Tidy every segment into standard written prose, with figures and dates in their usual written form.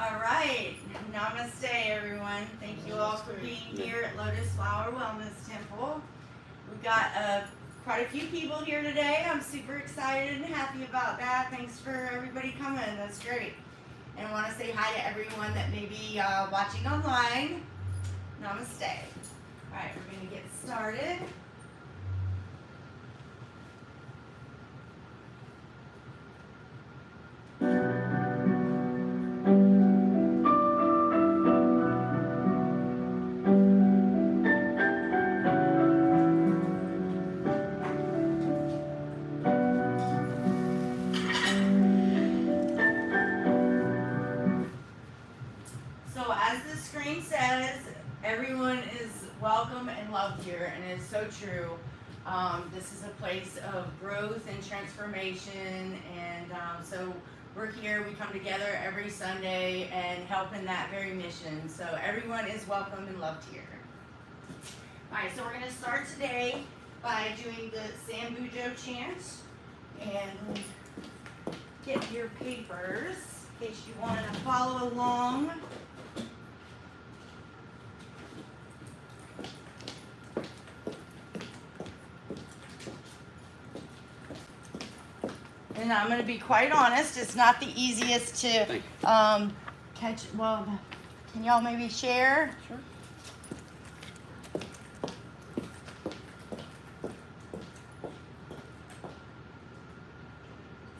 All right, namaste everyone. Thank you all for being here at Lotus Flower Wellness Temple. We've got quite a few people here today. I'm super excited and happy about that. Thanks for everybody coming, that's great. And I want to say hi to everyone that may be watching online. Namaste. All right, we're going to get started. Everyone is welcome and loved here, and it's so true. This is a place of growth and transformation, and so we're here. We come together every Sunday and help in that very mission. So everyone is welcome and loved here. All right, so we're going to start today by doing the Sambujo chant, and get your papers in case you want to follow along. And I'm going to be quite honest, it's not the easiest to catch. Well, can y'all maybe share? Sure.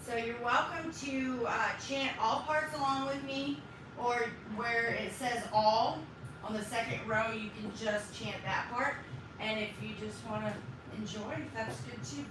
So you're welcome to chant all parts along with me, or where it says all on the second row, you can just chant that part. And if you just want to enjoy, that's good too.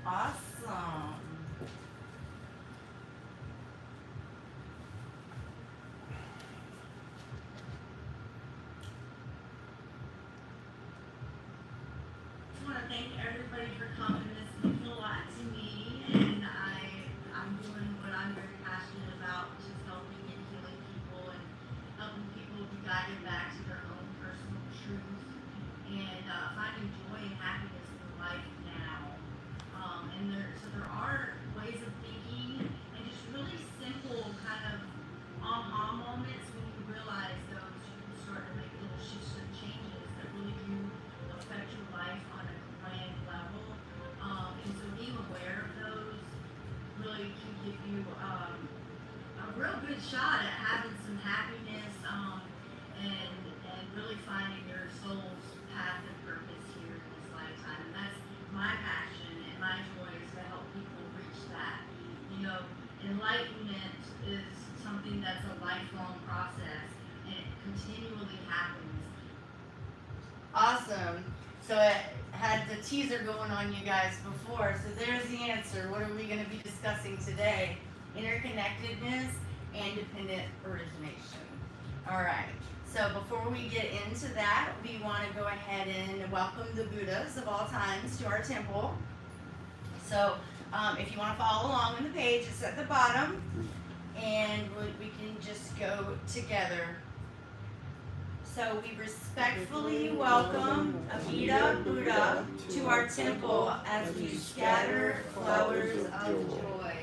Awesome. I want to thank everybody for coming. This means a lot to me, and I'm doing what I'm very passionate about, which is helping and healing people and helping people be guided back to their own personal truth and finding joy and happiness in life now. And there are ways of thinking and just really simple kind of aha moments when you realize those, you can start to make little shifts and changes that really do affect your life on a grand level. And so being aware of those really can give you a real good shot at having some happiness and really finding your soul's path and purpose here in this lifetime. And that's my passion and my joy is to help people reach that. You know, enlightenment is something that's a lifelong process and it continually happens. Awesome. So it had the teaser going on you guys before. So there's the answer. What are we going to be discussing today? Interconnectedness and dependent origination. All right. So before we get into that, we want to go ahead and welcome the Buddhas of all times to our temple. So if you want to follow along on the page, it's at the bottom, and we can just go together. So we respectfully welcome Amida Buddha to our temple as we scatter flowers of joy.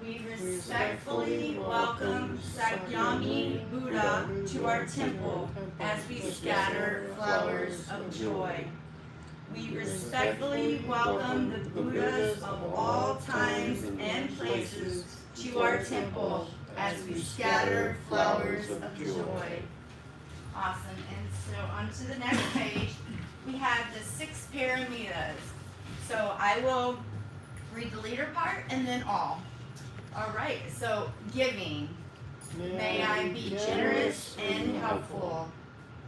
We respectfully welcome Sakyami Buddha to our temple as we scatter flowers of joy. We respectfully welcome the Buddhas of all times and places to our temple as we scatter flowers of joy. Awesome. And so on to the next page, we have the 6 paramitas. So I will read the leader part and then all. All right, so giving. May I be generous and helpful.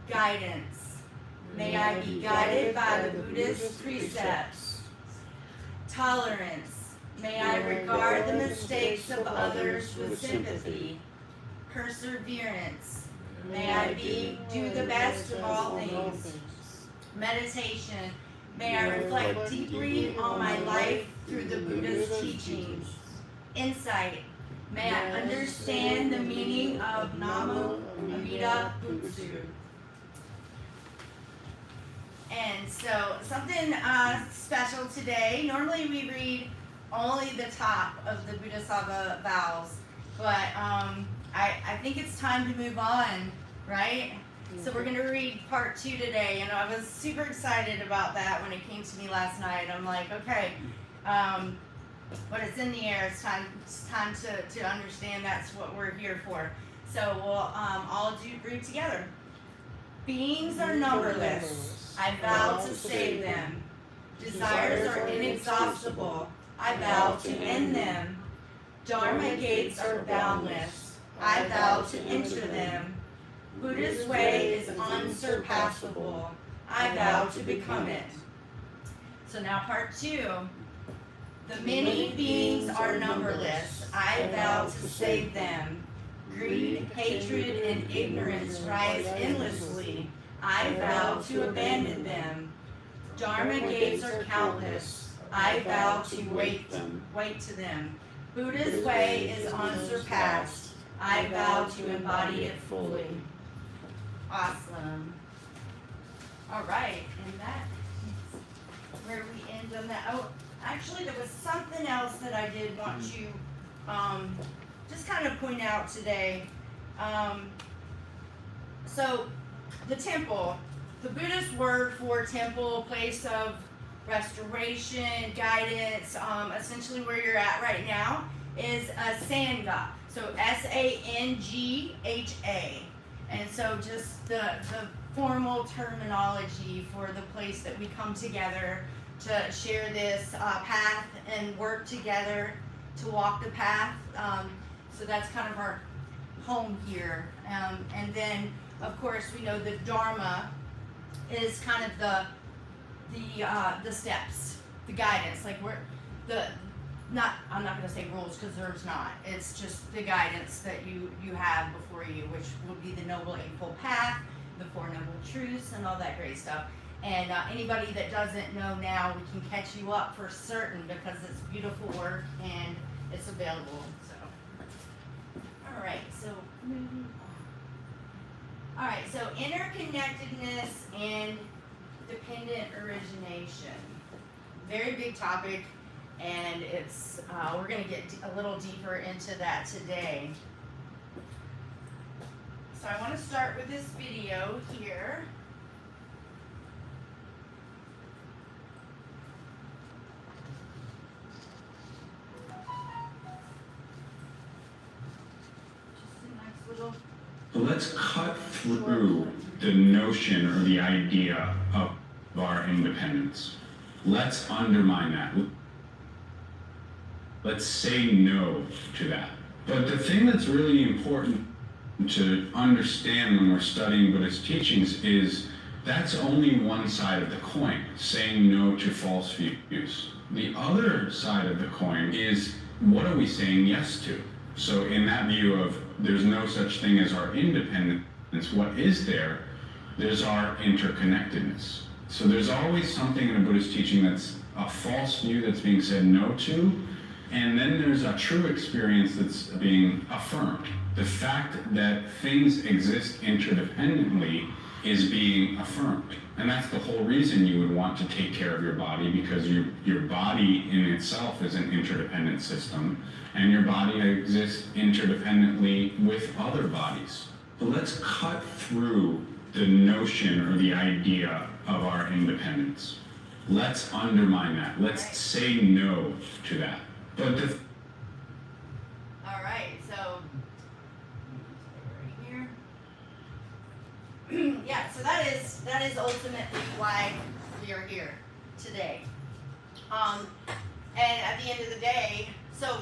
Guidance. May I be guided by the Buddhist precepts. Tolerance. May I regard the mistakes of others with sympathy. Perseverance. May I do the best of all things. Meditation. May I reflect deeply on my life through the Buddha's teachings. Insight. May I understand the meaning of Namo Amida Butsu. And so something special today. Normally we read only the top of the Buddhasattva vows, but I think it's time to move on, right? So we're going to read part 2 today, and I was super excited about that when it came to me last night. I'm like, okay, but it's in the air. It's time to understand that's what we're here for. So we'll all read together. Beings are numberless. I vow to save them. Desires are inexhaustible. I vow to end them. Dharma gates are boundless. I vow to enter them. Buddha's way is unsurpassable. I vow to become it. So now part 2. The many beings are numberless. I vow to save them. Greed, hatred, and ignorance rise endlessly. I vow to abandon them. Dharma gates are countless. I vow to wait to them. Buddha's way is unsurpassed. I vow to embody it fully. Awesome. All right, and that is where we end on that. Oh, actually, there was something else that I did want to just kind of point out today. So, the temple, the Buddhist word for temple, place of restoration, guidance, essentially where you're at right now, is a Sangha. So Sangha. And so just the formal terminology for the place that we come together to share this path and work together to walk the path. So that's kind of our home here. And then, of course, we know the Dharma is kind of the steps, the guidance. Like I'm not going to say rules because there's not. It's just the guidance that you have before you, which would be the Noble Eightfold Path, the Four Noble Truths, and all that great stuff. And anybody that doesn't know now, we can catch you up for certain because it's beautiful work and it's available. So, all right. So moving on. All right. So interconnectedness and dependent origination. Very big topic. And it's we're going to get a little deeper into that today. So I want to start with this video here. Just a nice little. So let's cut through the notion or the idea of our independence. Let's undermine that. Let's say no to that. But the thing that's really important to understand when we're studying Buddhist teachings is that's only one side of the coin, saying no to false views. The other side of the coin is what are we saying yes to? So in that view of there's no such thing as our independence, what is there? There's our interconnectedness. So there's always something in a Buddhist teaching that's a false view that's being said no to, and then there's a true experience that's being affirmed. The fact that things exist interdependently is being affirmed. And that's the whole reason you would want to take care of your body, because your body in itself is an interdependent system, and your body exists interdependently with other bodies. So let's cut through the notion or the idea of our independence. Let's undermine that. Let's say no to that. But all right, so right here. Yeah, so that is ultimately why we are here today. And at the end of the day, so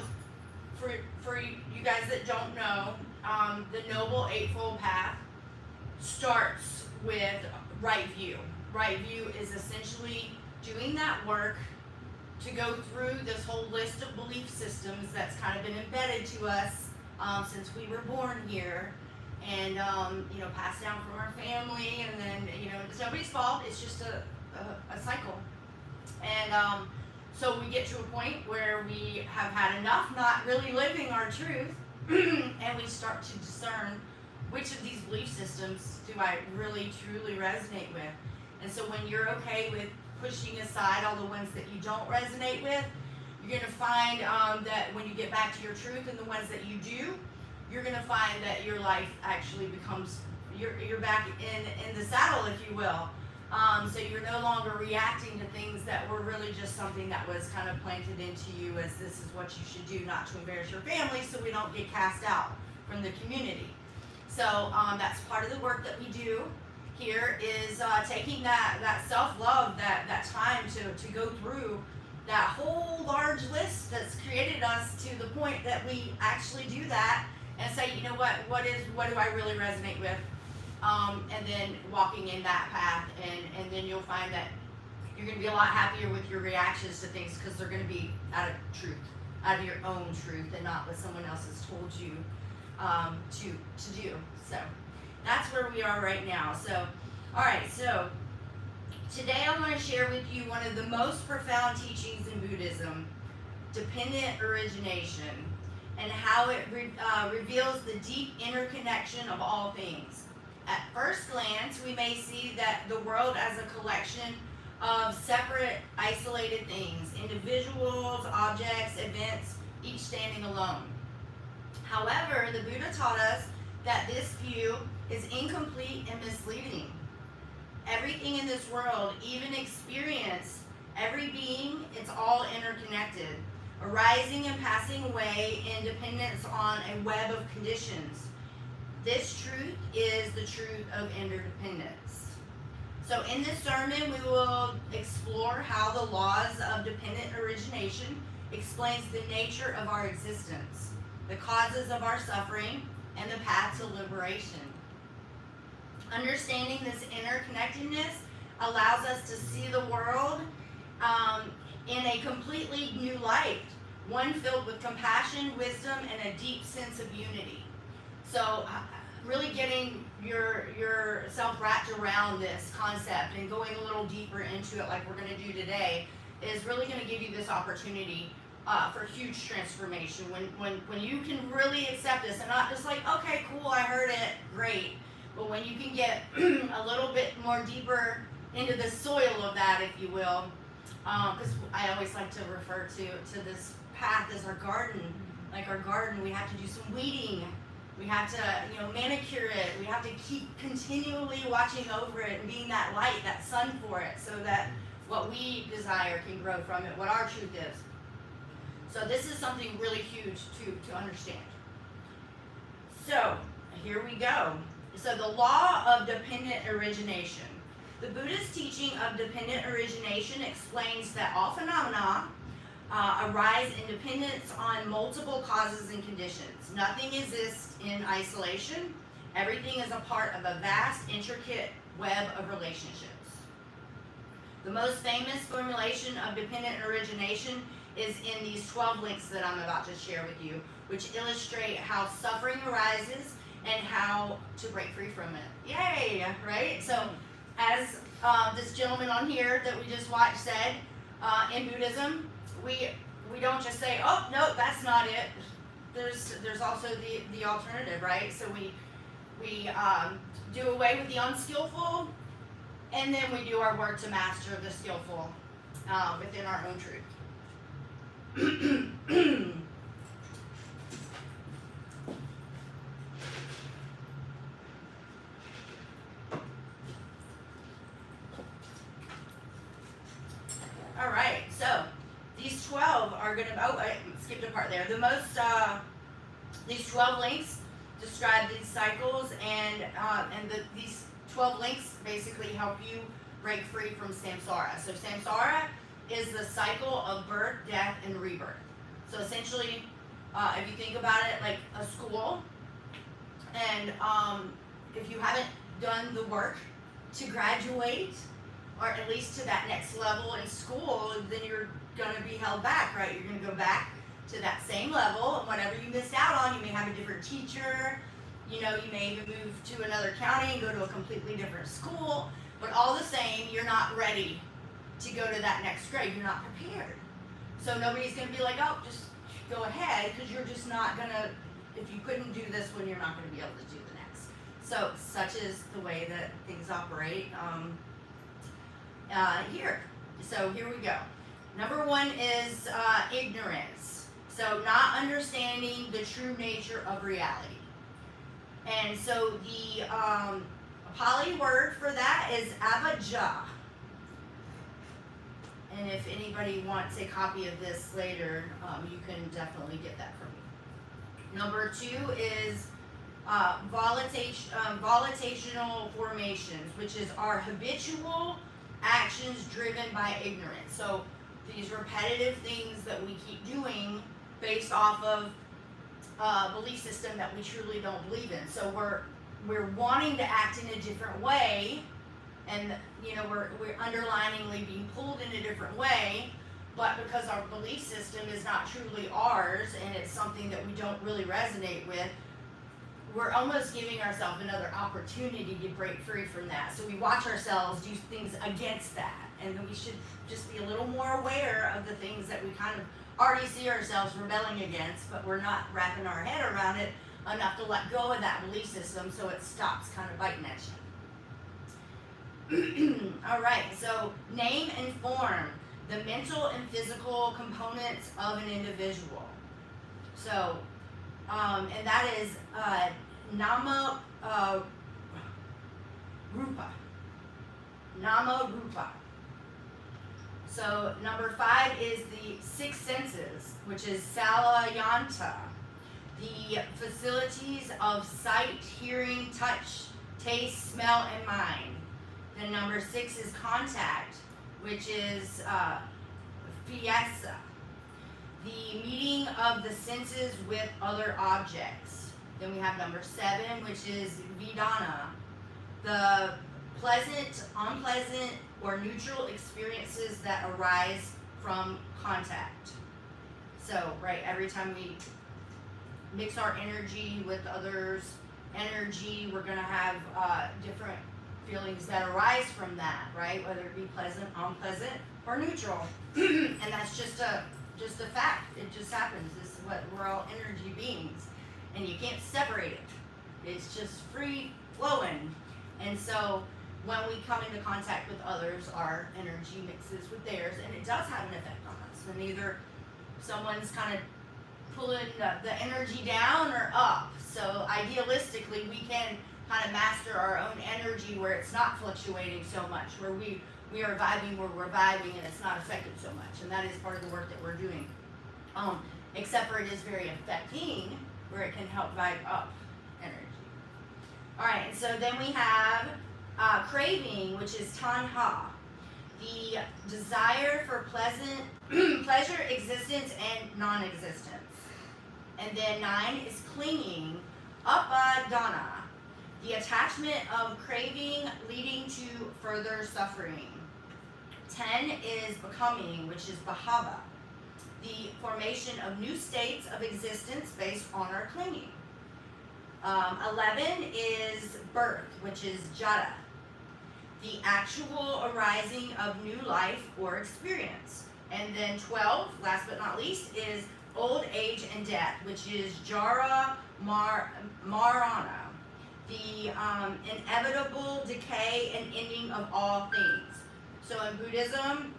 for you guys that don't know, the Noble Eightfold Path starts with right view. Right view is essentially doing that work to go through this whole list of belief systems that's kind of been embedded to us since we were born here, and passed down from our family, and then it's nobody's fault. It's just a cycle, and so we get to a point where we have had enough, not really living our truth, and we start to discern which of these belief systems do I really truly resonate with. And so when you're okay with pushing aside all the ones that you don't resonate with, you're going to find that when you get back to your truth and the ones that you do, you're going to find that your life actually becomes, you're back in the saddle, if you will. So you're no longer reacting to things that were really just something that was kind of planted into you as this is what you should do, not to embarrass your family so we don't get cast out from the community. So that's part of the work that we do here, is taking that self-love, that time to go through that whole large list that's created us to the point that we actually do that and say, you know what do I really resonate with? and then walking in that path, and then you'll find that you're going to be a lot happier with your reactions to things because they're going to be out of truth, out of your own truth, and not what someone else has told you to do. So that's where we are right now. So, all right. So today I want to share with you one of the most profound teachings in Buddhism, dependent origination, and how it reveals the deep interconnection of all things. At first glance, we may see that the world as a collection of separate, isolated things, individuals, objects, events, each standing alone. However, the Buddha taught us that this view is incomplete and misleading. Everything in this world, even experience, every being, it's all interconnected, arising and passing away in dependence on a web of conditions. This truth is the truth of interdependence. So in this sermon, we will explore how the laws of dependent origination explains the nature of our existence, the causes of our suffering, and the path to liberation. Understanding this interconnectedness allows us to see the world in a completely new light, one filled with compassion, wisdom, and a deep sense of unity. So really getting yourself wrapped around this concept and going a little deeper into it like we're going to do today is really going to give you this opportunity for huge transformation. When you can really accept this and not just like, okay, cool, I heard it, great. But when you can get a little bit more deeper into the soil of that, if you will, because I always like to refer to this path as our garden. Like our garden, we have to do some weeding. We have to, manicure it. We have to keep continually watching over it and being that light, that sun for it, so that what we desire can grow from it, what our truth is. So this is something really huge to understand. So here we go. So the law of dependent origination. The Buddhist teaching of dependent origination explains that all phenomena arise in dependence on multiple causes and conditions. Nothing exists in isolation. Everything is a part of a vast, intricate web of relationships. The most famous formulation of dependent origination is in these 12 links that I'm about to share with you, which illustrate how suffering arises and how to break free from it. Yay, right? So as this gentleman on here that we just watched said, in Buddhism, we don't just say, oh, no, that's not it. There's also the alternative, right? So we do away with the unskillful, and then we do our work to master the skillful within our own truth. All right, so these 12 are going to, I skipped a part there. These 12 links describe these cycles, and these 12 links basically help you break free from samsara. So samsara is the cycle of birth, death, and rebirth. So essentially, if you think about it like a school, and if you haven't done the work to graduate, or at least to that next level in school, then you're going to be held back, right? You're going to go back to that same level, and whatever you missed out on, you may have a different teacher, you may even move to another county and go to a completely different school, but all the same, you're not ready to go to that next grade. You're not prepared. So nobody's going to be like, oh, just go ahead, because you're just not going to, if you couldn't do this one, you're not going to be able to do the next. So such is the way that things operate here. So here we go. Number one is ignorance. So not understanding the true nature of reality. And so the Pali word for that is avijja. And if anybody wants a copy of this later, you can definitely get that from me. Number two is volitational formations, which is our habitual actions driven by ignorance. So these repetitive things that we keep doing based off of a belief system that we truly don't believe in. So we're we're wanting to act in a different way, and we're underliningly being pulled in a different way, but because our belief system is not truly ours and it's something that we don't really resonate with, we're almost giving ourselves another opportunity to break free from that. So we watch ourselves do things against that, and we should just be a little more aware of the things that we kind of already see ourselves rebelling against, but we're not wrapping our head around it enough to let go of that belief system so it stops kind of biting at you. All right, so name and form the mental and physical components of an individual. So, and that is nama rupa. Nama rupa. So number 5 is the 6 senses, which is salayanta, the facilities of sight, hearing, touch, taste, smell, and mind. Then number 6 is contact, which is fiesa, the meeting of the senses with other objects. Then we have number 7, which is vedana, the pleasant, unpleasant, or neutral experiences that arise from contact. So, right, every time we mix our energy with others' energy, we're going to have different feelings that arise from that, right? Whether it be pleasant, unpleasant, or neutral. And that's just a fact. It just happens. This is what we're all energy beings, and you can't separate it. It's just free flowing. And so when we come into contact with others, our energy mixes with theirs, and it does have an effect on us. And either someone's kind of pulling the energy down or up. So idealistically, we can kind of master our own energy where it's not fluctuating so much, where we are vibing where we're vibing and it's not affected so much. And that is part of the work that we're doing. Except for it is very affecting, where it can help vibe up energy. All right, and so then we have craving, which is tanha, the desire for pleasure, existence, and non-existence. And then 9 is clinging, upadana, the attachment of craving leading to further suffering. 10 is becoming, which is bhava, the formation of new states of existence based on our clinging. 11 is birth, which is jata, the actual arising of new life or experience. And then 12, last but not least, is old age and death, which is jara marana, the inevitable decay and ending of all things. So in Buddhism,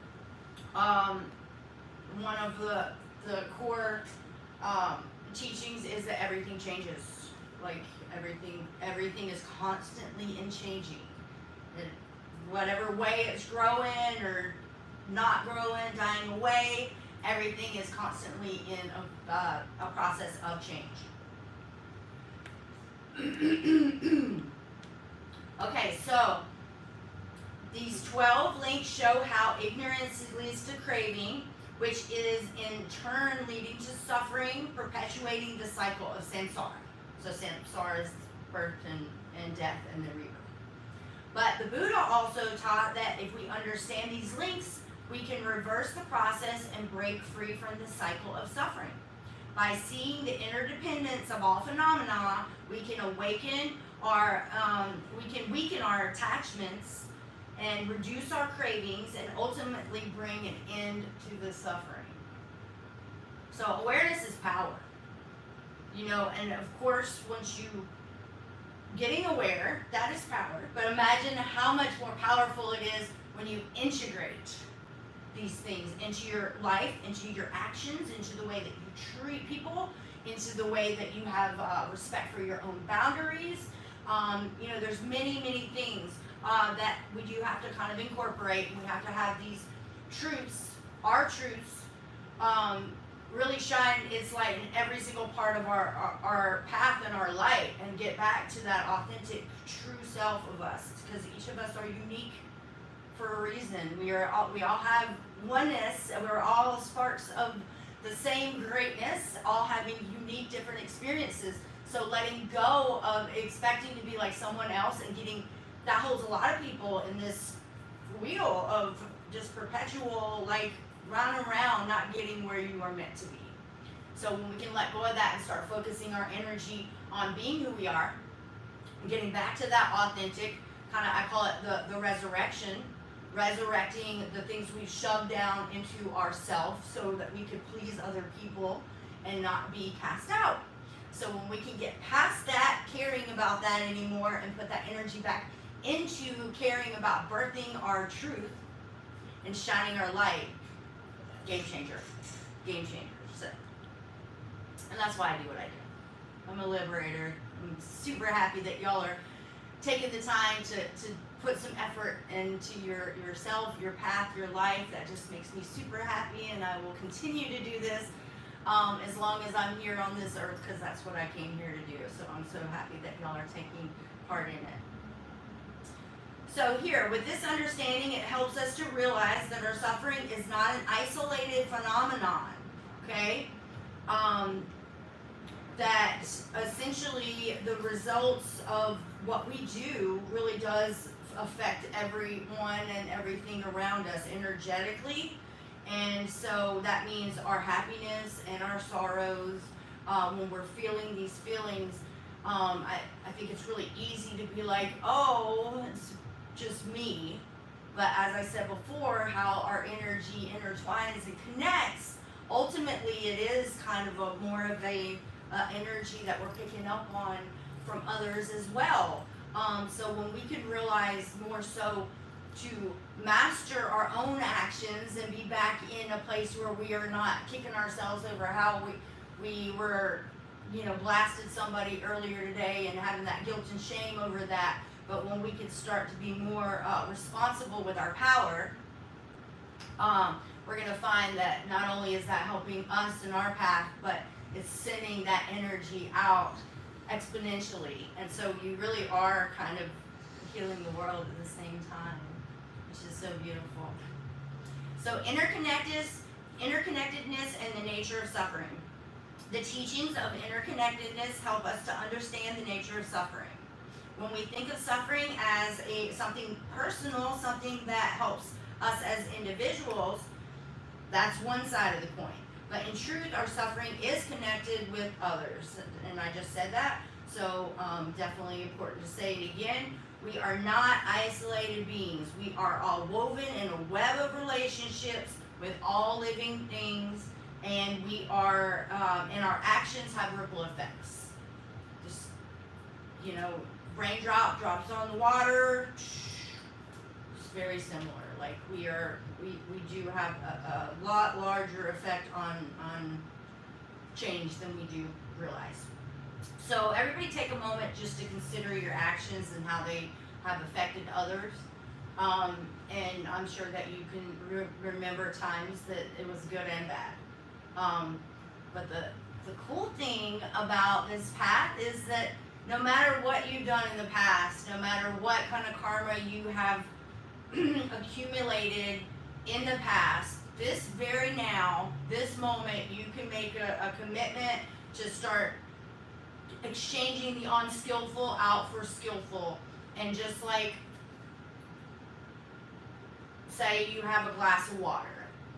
one of the core teachings is that everything changes. Like everything is constantly in changing. Whatever way it's growing or not growing, dying away, everything is constantly in a process of change. Okay, so these 12 links show how ignorance leads to craving, which is in turn leading to suffering, perpetuating the cycle of samsara. So samsara is birth and death and the rebirth. But the Buddha also taught that if we understand these links, we can reverse the process and break free from the cycle of suffering. By seeing the interdependence of all phenomena, we can weaken our attachments and reduce our cravings and ultimately bring an end to the suffering. So awareness is power. And of course, once you getting aware, that is power. But imagine how much more powerful it is when you integrate these things into your life, into your actions, into the way that you treat people, into the way that you have respect for your own boundaries. There's many things that we do have to kind of incorporate. We have to have these truths, our truths, really shine its light in every single part of our path and our light, and get back to that authentic, true self of us. Because each of us are unique for a reason. We all have oneness, and we're all sparks of the same greatness, all having unique, different experiences. So letting go of expecting to be like someone else and that holds a lot of people in this wheel of just perpetual, like, round and round, not getting where you are meant to be. So when we can let go of that and start focusing our energy on being who we are, and getting back to that authentic, I call it the resurrection, resurrecting the things we've shoved down into ourselves so that we could please other people and not be cast out. So when we can get past that, caring about that anymore, and put that energy back into caring about birthing our truth and shining our light, game changer. So, and that's why I do what I do. I'm a liberator. I'm super happy that y'all are taking the time to put some effort into yourself, your path, your life. That just makes me super happy, and I will continue to do this as long as I'm here on this earth, because that's what I came here to do. So I'm so happy that y'all are taking part in it. So here, with this understanding, it helps us to realize that our suffering is not an isolated phenomenon, okay? That essentially the results of what we do really does affect everyone and everything around us energetically. And so that means our happiness and our sorrows, when we're feeling these feelings, I think it's really easy to be like, oh, it's just me. But as I said before, how our energy intertwines and connects, ultimately it is kind of a more of a energy that we're picking up on from others as well. So when we can realize more so to master our own actions and be back in a place where we are not kicking ourselves over how we were, blasted somebody earlier today and having that guilt and shame over that. But when we can start to be more responsible with our power, we're going to find that not only is that helping us in our path, but it's sending that energy out exponentially. And so you really are kind of healing the world at the same time, which is so beautiful. So interconnectedness and the nature of suffering. The teachings of interconnectedness help us to understand the nature of suffering. When we think of suffering as something personal, something that helps us as individuals, that's one side of the coin. But in truth, our suffering is connected with others. And I just said that, so definitely important to say it again. We are not isolated beings. We are all woven in a web of relationships with all living things, and we are, and our actions have ripple effects. Just, raindrop drops on the water, it's very similar. Like we do have a lot larger effect on change than we do realize. So everybody take a moment just to consider your actions and how they have affected others. And I'm sure that you can remember times that it was good and bad. But the cool thing about this path is that no matter what you've done in the past, no matter what kind of karma you have accumulated in the past, this very now, this moment, you can make a commitment to start exchanging the unskillful out for skillful. And just like, say you have a glass of water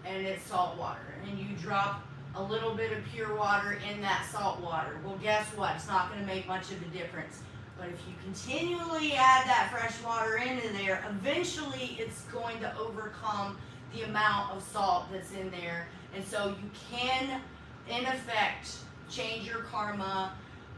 and it's salt water, and you drop a little bit of pure water in that salt water. Well, guess what? It's not going to make much of a difference. But if you continually add that fresh water into there, eventually it's going to overcome the amount of salt that's in there. And so you can, in effect, change your karma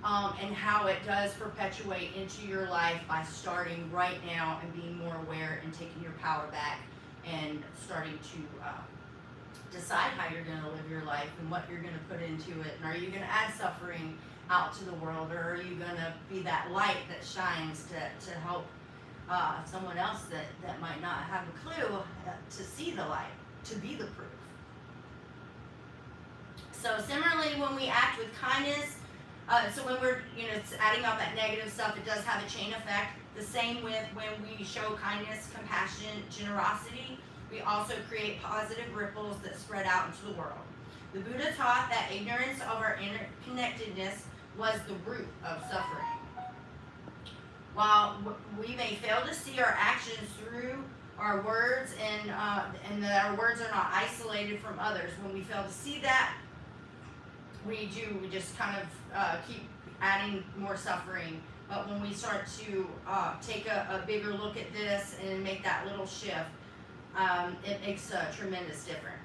and how it does perpetuate into your life by starting right now and being more aware and taking your power back and starting to decide how you're going to live your life and what you're going to put into it. And are you going to add suffering out to the world, or are you going to be that light that shines to help someone else that might not have a clue to see the light, to be the proof? So similarly, when we act with kindness, so when we're adding up that negative stuff, it does have a chain effect. The same with when we show kindness, compassion, generosity, we also create positive ripples that spread out into the world. The Buddha taught that ignorance of our interconnectedness was the root of suffering. While we may fail to see our actions through our words, and that our words are not isolated from others, when we fail to see that, we just kind of keep adding more suffering. But when we start to take a bigger look at this and make that little shift, it makes a tremendous difference.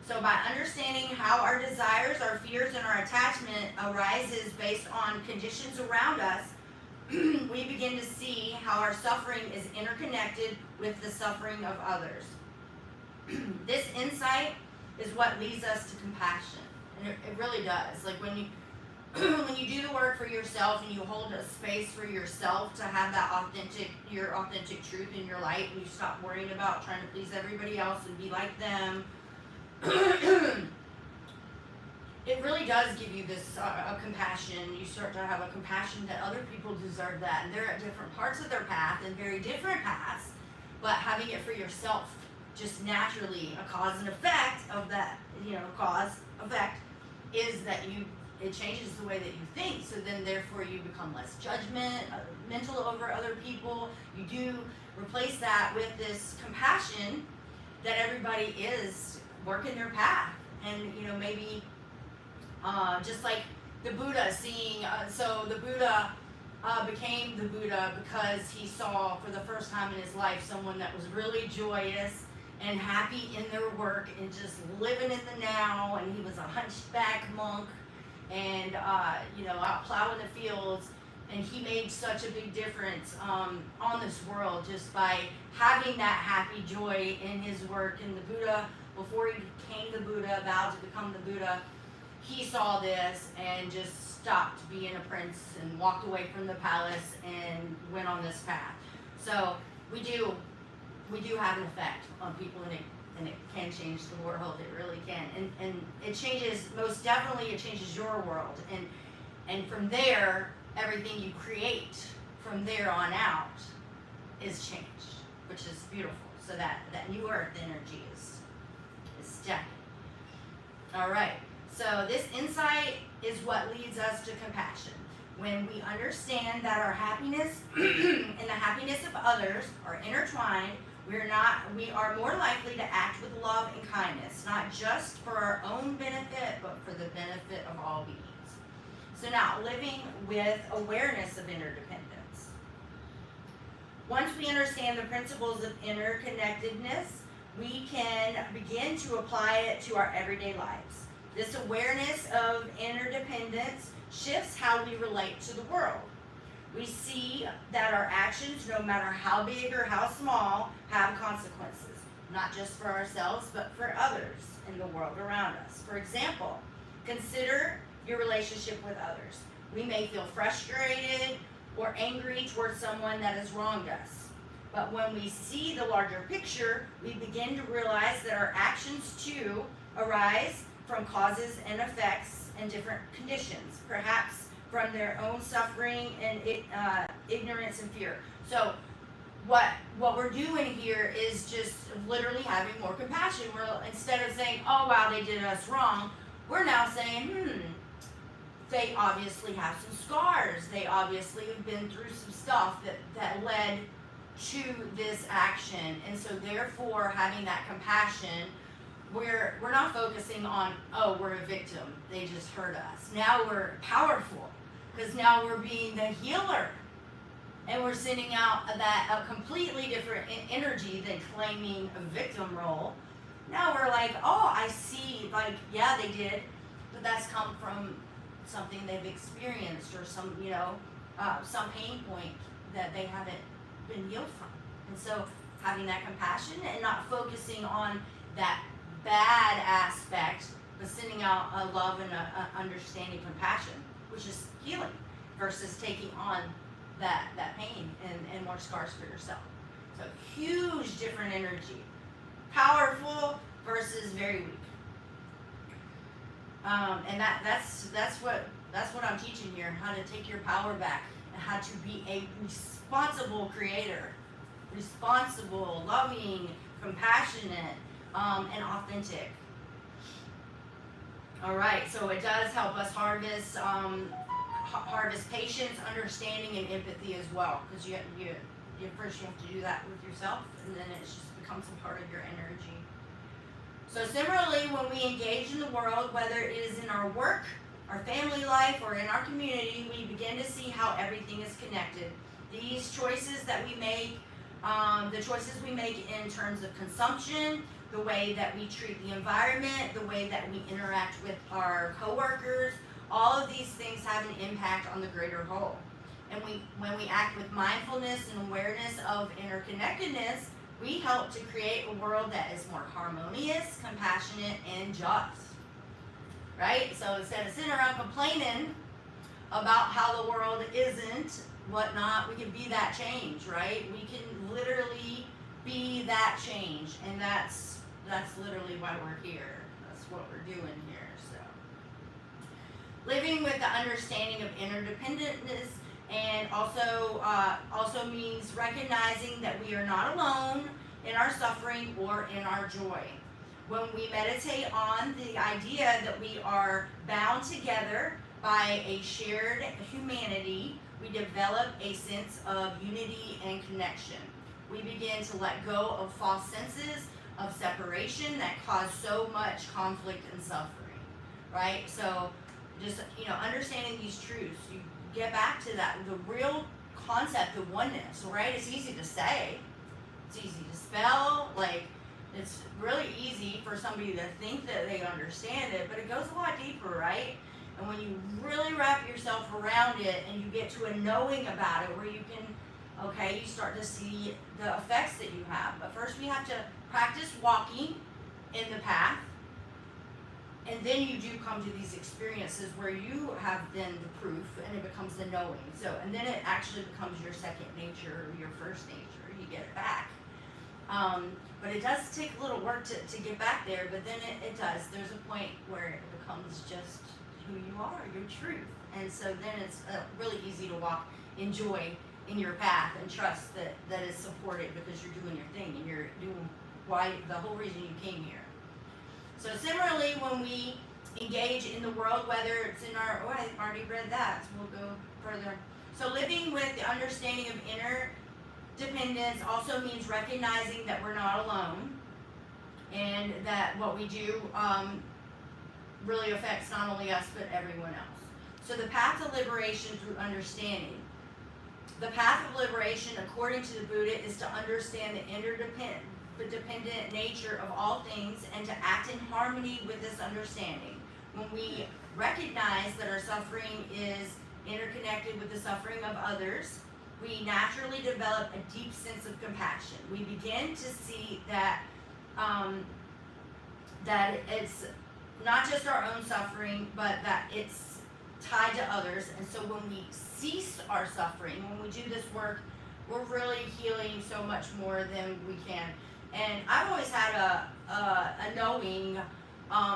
So by understanding how our desires, our fears, and our attachment arises based on conditions around us, we begin to see how our suffering is interconnected with the suffering of others. This insight is what leads us to compassion. And it really does. Like when you do the work for yourself and you hold a space for yourself to have that your authentic truth in your light, and you stop worrying about trying to please everybody else and be like them, it really does give you this a compassion. You start to have a compassion that other people deserve that, and they're at different parts of their path and very different paths, but having it for yourself just naturally, a cause and effect of that, cause effect is that it changes the way that you think. So then therefore you become less judgmental over other people. You do replace that with this compassion that everybody is working their path. And maybe just like the Buddha seeing, so the Buddha became the Buddha because he saw for the first time in his life someone that was really joyous and happy in their work and just living in the now, and he was a hunchback monk and out plowing the fields, and he made such a big difference on this world just by having that happy joy in his work. And the Buddha, before he became the Buddha, vowed to become the Buddha, he saw this and just stopped being a prince and walked away from the palace and went on this path. So we do have an effect on people, and it can change the world. It really can. And it changes, most definitely it changes your world. And from there, everything you create from there on out is changed, which is beautiful. So that new earth energy is stacking. All right. So this insight is what leads us to compassion. When we understand that our happiness and the happiness of others are intertwined, we are more likely to act with love and kindness, not just for our own benefit, but for the benefit of all beings. So now, living with awareness of interdependence. Once we understand the principles of interconnectedness, we can begin to apply it to our everyday lives. This awareness of interdependence shifts how we relate to the world. We see that our actions, no matter how big or how small, have consequences, not just for ourselves, but for others in the world around us. For example, consider your relationship with others. We may feel frustrated or angry towards someone that has wronged us. But when we see the larger picture, we begin to realize that our actions too arise from causes and effects and different conditions, perhaps from their own suffering and ignorance and fear. So what we're doing here is just literally having more compassion. We're, instead of saying, oh wow, they did us wrong, we're now saying, they obviously have some scars. They obviously have been through some stuff that led to this action. And so therefore, having that compassion, we're not focusing on, oh, we're a victim, they just hurt us. Now we're powerful, because now we're being the healer. And we're sending out a completely different energy than claiming a victim role. Now we're like, oh, I see, like, yeah, they did, but that's come from something they've experienced or some pain point that they haven't been healed from. And so having that compassion and not focusing on that bad aspect, but sending out a love and a understanding compassion, which is healing, versus taking on that pain and more scars for yourself. So huge different energy. Powerful versus very weak. And that's what I'm teaching here, how to take your power back and how to be a responsible creator. Responsible, loving, compassionate, and authentic. All right, so it does help us harvest harvest patience, understanding, and empathy as well, because you first you have to do that with yourself, and then it just becomes a part of your energy. So similarly, when we engage in the world, whether it is in our work, our family life, or in our community, we begin to see how everything is connected. These choices that we make, the choices we make in terms of consumption, the way that we treat the environment, the way that we interact with our coworkers, all of these things have an impact on the greater whole. And when we act with mindfulness and awareness of interconnectedness, we help to create a world that is more harmonious, compassionate, and just. Right? So instead of sitting around complaining about how the world isn't, whatnot, we can be that change, right? We can literally be that change, and that's literally why we're here. That's what we're doing here. So living with the understanding of interdependentness, and also means recognizing that we are not alone in our suffering or in our joy. When we meditate on the idea that we are bound together by a shared humanity, we develop a sense of unity and connection. We begin to let go of false senses of separation that cause so much conflict and suffering, right? So just, understanding these truths, you get back to that, the real concept of oneness, right? It's easy to say, it's easy to spell, it's really easy for somebody to think that they understand it, but it goes a lot deeper, right? And when you really wrap yourself around it and you get to a knowing about it where you can, you start to see the effects that you have. But first we have to practice walking in the path, and then you do come to these experiences where you have then the proof and it becomes the knowing. So, and then it actually becomes your second nature or your first nature. You get it back. But it does take a little work to get back there, but then it does. There's a point where it becomes just who you are, your truth. And so then it's really easy to walk in joy in your path and trust that is supported because you're doing your thing and you're doing the whole reason you came here. So similarly, when we engage in the world, whether it's in our, I already read that, so we'll go further. So living with the understanding of interdependence also means recognizing that we're not alone, and that what we do really affects not only us, but everyone else. So the path to liberation through understanding. The path of liberation, according to the Buddha, is to understand the interdependent nature of all things and to act in harmony with this understanding. When we recognize that our suffering is interconnected with the suffering of others, we naturally develop a deep sense of compassion. We begin to see that that it's not just our own suffering, but that it's tied to others. And so when we cease our suffering, when we do this work, we're really healing so much more than we can. And I've always had a knowing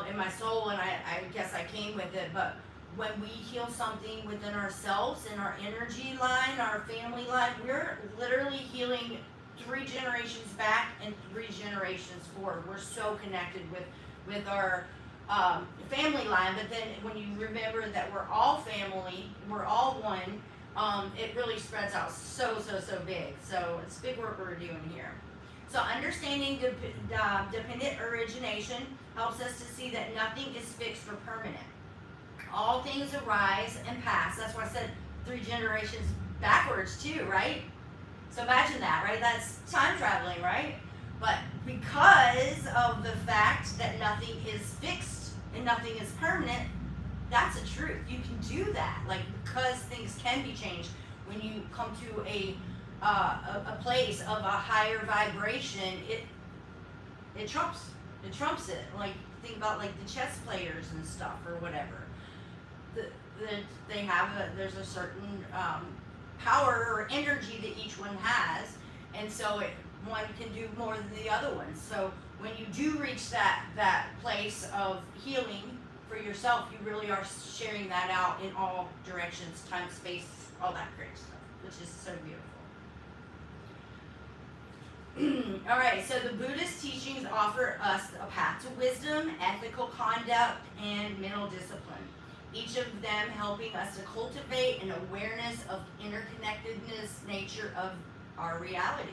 in my soul, and I guess I came with it, but when we heal something within ourselves, in our energy line, our family line, we're literally healing 3 generations back and 3 generations forward. We're so connected with our family line, but then when you remember that we're all family, we're all one, it really spreads out so big. So it's big work we're doing here. So understanding dependent origination helps us to see that nothing is fixed or permanent. All things arise and pass. That's why I said 3 generations backwards too, right? So imagine that, right? That's time traveling, right? But because of the fact that nothing is fixed and nothing is permanent, that's a truth. You can do that, because things can be changed. When you come to a place of a higher vibration, it trumps it. Think about the chess players and stuff or whatever. There's a certain power or energy that each one has, and so one can do more than the other one. So when you do reach that place of healing for yourself, you really are sharing that out in all directions, time, space, all that great stuff, which is so beautiful. All right, so the Buddhist teachings offer us a path to wisdom, ethical conduct, and mental discipline. each of them helping us to cultivate an awareness of interconnectedness nature of our reality.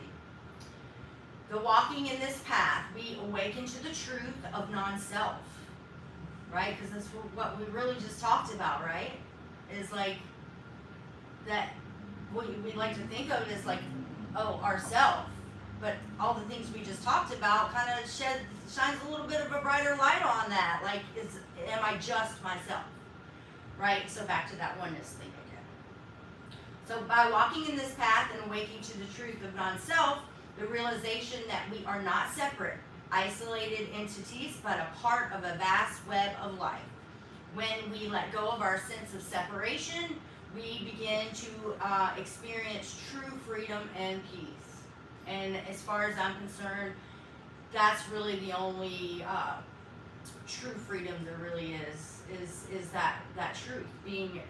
The walking in this path, we awaken to the truth of non-self, right? Because that's what we really just talked about, right? Is like that what we like to think of is like, oh, ourself. But all the things we just talked about kind of shines a little bit of a brighter light on that. Like, am I just myself? Right? So back to that oneness thing again. So by walking in this path and awakening to the truth of non-self, the realization that we are not separate, isolated entities, but a part of a vast web of life. When we let go of our sense of separation, we begin to experience true freedom and peace. And as far as I'm concerned, that's really the only true freedom there really is that truth, being,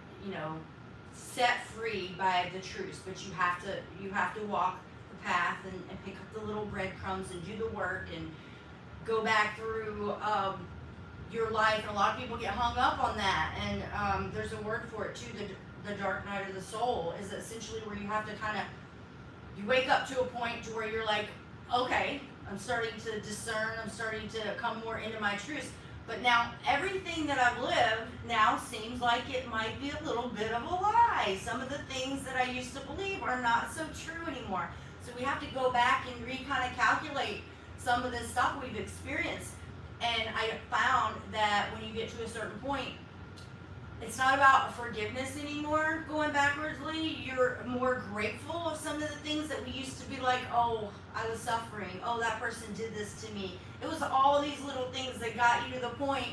set free by the truth. But you have to walk the path and pick up the little breadcrumbs and do the work and go back through your life. And a lot of people get hung up on that. And there's a word for it too, the dark night of the soul, is essentially where you have to you wake up to a point to where you're like, okay, I'm starting to discern, I'm starting to come more into my truth. But now everything that I've lived now seems like it might be a little bit of a lie. Some of the things that I used to believe are not so true anymore. So we have to go back and calculate some of this stuff we've experienced. And I found that when you get to a certain point, it's not about forgiveness anymore, going backwardly. You're more grateful of some of the things that we used to be like, oh, I was suffering. Oh, that person did this to me. It was all these little things that got you to the point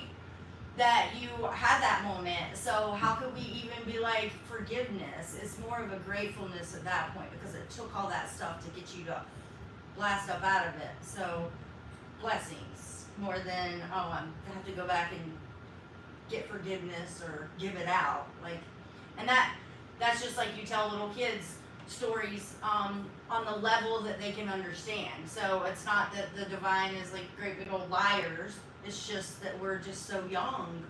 that you had that moment. So how could we even be like forgiveness? It's more of a gratefulness at that point, because it took all that stuff to get you to blast up out of it. So blessings more than, oh, I have to go back and get forgiveness or give it out, and that's just like you tell little kids stories on the level that they can understand. So it's not that the divine is like great big old liars. It's just that we're just so young,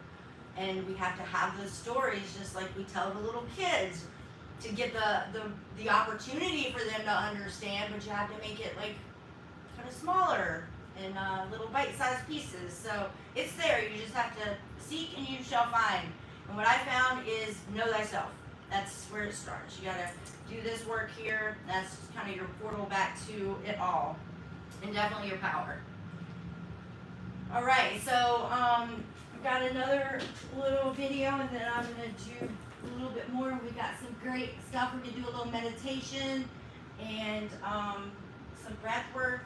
and we have to have those stories just like we tell the little kids to get the opportunity for them to understand. But you have to make it like kind of smaller in little bite-sized pieces. So it's there. You just have to seek and you shall find. And what I found is know thyself. That's where it starts. You gotta do this work here. That's kind of your portal back to it all, and definitely your power. All right, so I've got another little video, and then I'm gonna do a little bit more. We got some great stuff. We're gonna do a little meditation and some breath work.